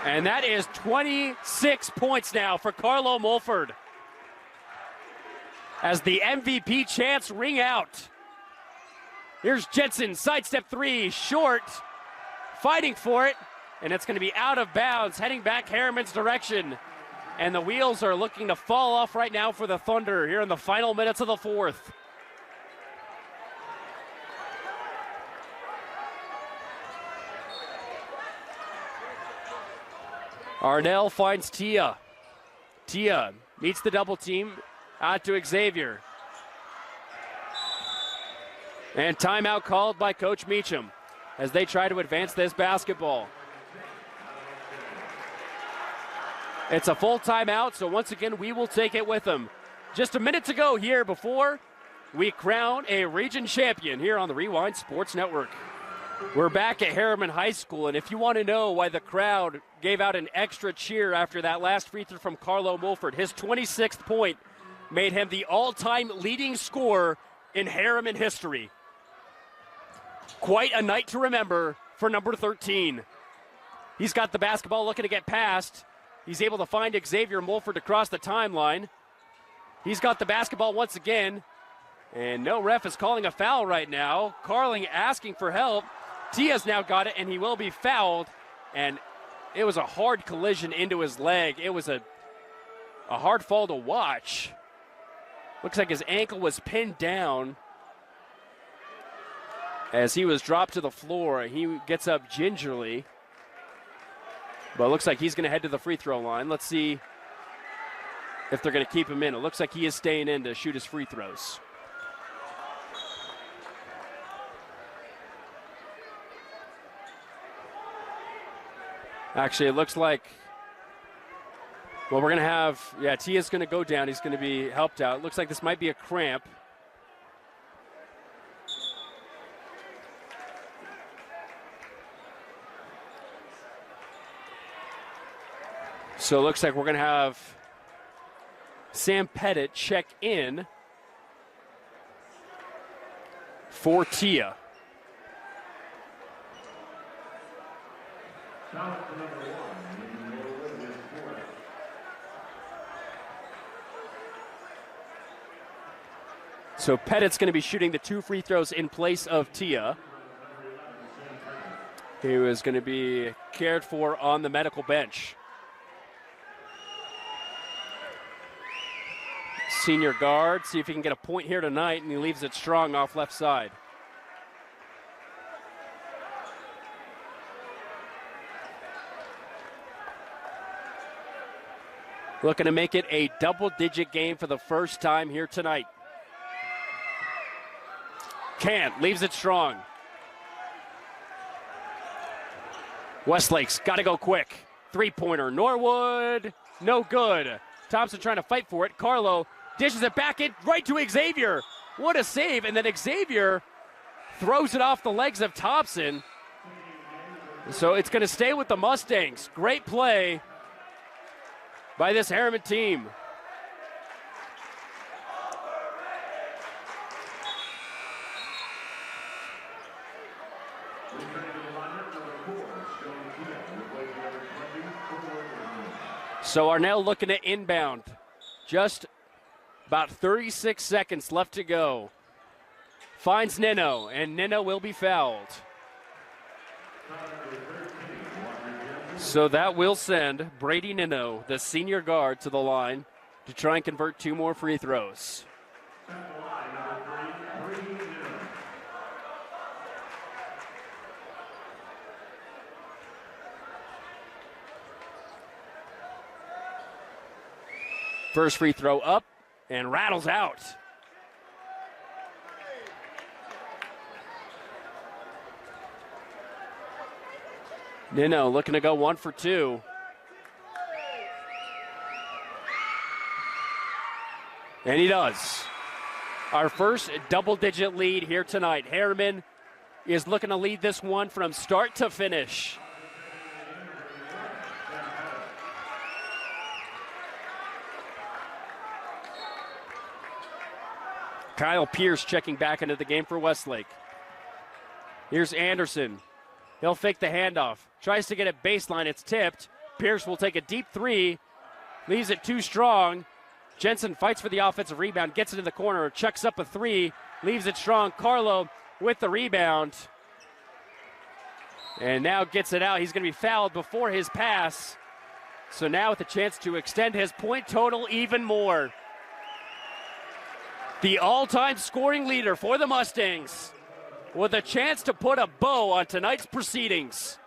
And that is 26 points now for Carlo Mulford, as the MVP chants ring out. Here's Jensen, sidestep three, short, fighting for it, and it's going to be out of bounds, heading back Herriman's direction. And the wheels are looking to fall off right now for the Thunder here in the final minutes of the fourth. Arnell finds Tia. Tia meets the double team out to Xavier. And timeout called by Coach Meacham as they try to advance this basketball. It's a full timeout, so once again, we will take it with them. Just a minute to go here before we crown a region champion here on the Rewind Sports Network. We're back at Herriman High School, and if you want to know why the crowd gave out an extra cheer after that last free throw from Carlo Mulford, his 26th point made him the all-time leading scorer in Herriman history. Quite a night to remember for number 13. He's got the basketball looking to get past. He's able to find Xavier Mulford across the timeline. He's got the basketball once again, and no ref is calling a foul right now. Carling asking for help. Tia's now got it, and he will be fouled, and it was a hard collision into his leg. It was a hard fall to watch. Looks like his ankle was pinned down as he was dropped to the floor. He gets up gingerly, but it looks like he's going to head to the free throw line. Let's see if they're going to keep him in. It looks like he is staying in to shoot his free throws. Actually, it looks like, well, we're going to have, Tia's going to go down. He's going to be helped out. It looks like this might be a cramp. So it looks like we're going to have Sam Pettit check in for Tia. So Pettit's going to be shooting the 2 free throws in place of Tia, who is going to be cared for on the medical bench. Senior guard, see if he can get a point here tonight, and he leaves it strong off left side. Looking to make it a double-digit game for the first time here tonight. Can't, leaves it strong. Westlake's got to go quick. 3-pointer, Norwood, no good. Thompson trying to fight for it. Carlo dishes it back in right to Xavier. What a save, and then Xavier throws it off the legs of Thompson. So it's going to stay with the Mustangs. Great play by this Herriman team. So Arnell looking to inbound. Just about 36 seconds left to go. Finds Nino, and Nino will be fouled. So that will send Brady Nino, the senior guard, to the line to try and convert 2 more free throws. First free throw up and rattles out. Nino looking to go 1 for 2. And he does. Our first double-digit lead here tonight. Herriman is looking to lead this one from start to finish. Kyle Pierce checking back into the game for Westlake. Here's Anderson. He'll fake the handoff. Tries to get it baseline. It's tipped. Pierce will take a deep 3. Leaves it too strong. Jensen fights for the offensive rebound. Gets it in the corner. Chucks up a 3. Leaves it strong. Carlo with the rebound. And now gets it out. He's going to be fouled before his pass. So now with a chance to extend his point total even more. The all-time scoring leader for the Mustangs, with a chance to put a bow on tonight's proceedings.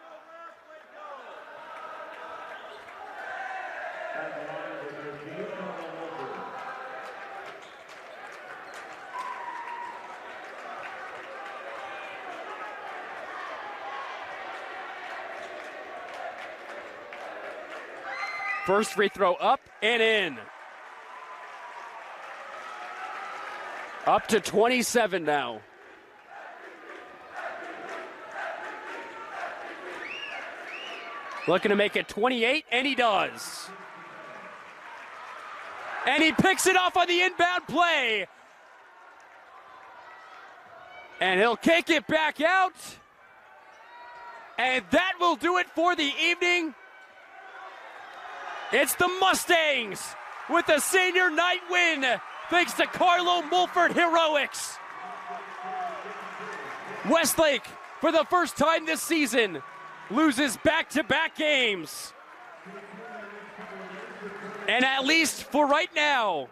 First free throw up and in. Up to 27 now. Looking to make it 28, and he does. And he picks it off on the inbound play. And he'll kick it back out. And that will do it for the evening. It's the Mustangs with the senior night win, thanks to Carlo Mulford heroics. Westlake, for the first time this season, loses back-to-back games. And at least for right now,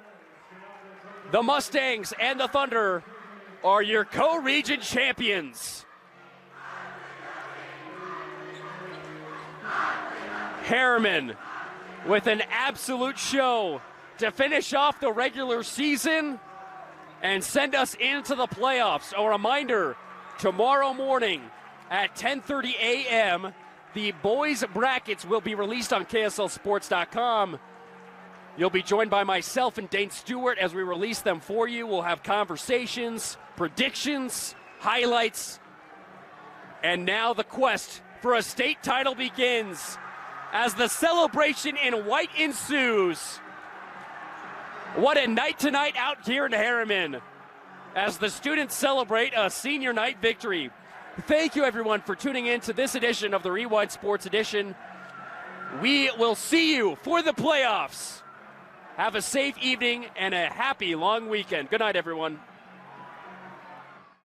the Mustangs and the Thunder are your co-region champions. Herriman with an absolute show to finish off the regular season and send us into the playoffs. A reminder, tomorrow morning at 10:30 a.m., the boys' brackets will be released on KSLSports.com. You'll be joined by myself and Dane Stewart as we release them for you. We'll have conversations, predictions, highlights, and now the quest for a state title begins as the celebration in white ensues. What a night tonight out here in Herriman as the students celebrate a senior night victory. Thank you, everyone, for tuning in to this edition of the Rewind Sports Edition. We will see you for the playoffs. Have a safe evening and a happy long weekend. Good night, everyone.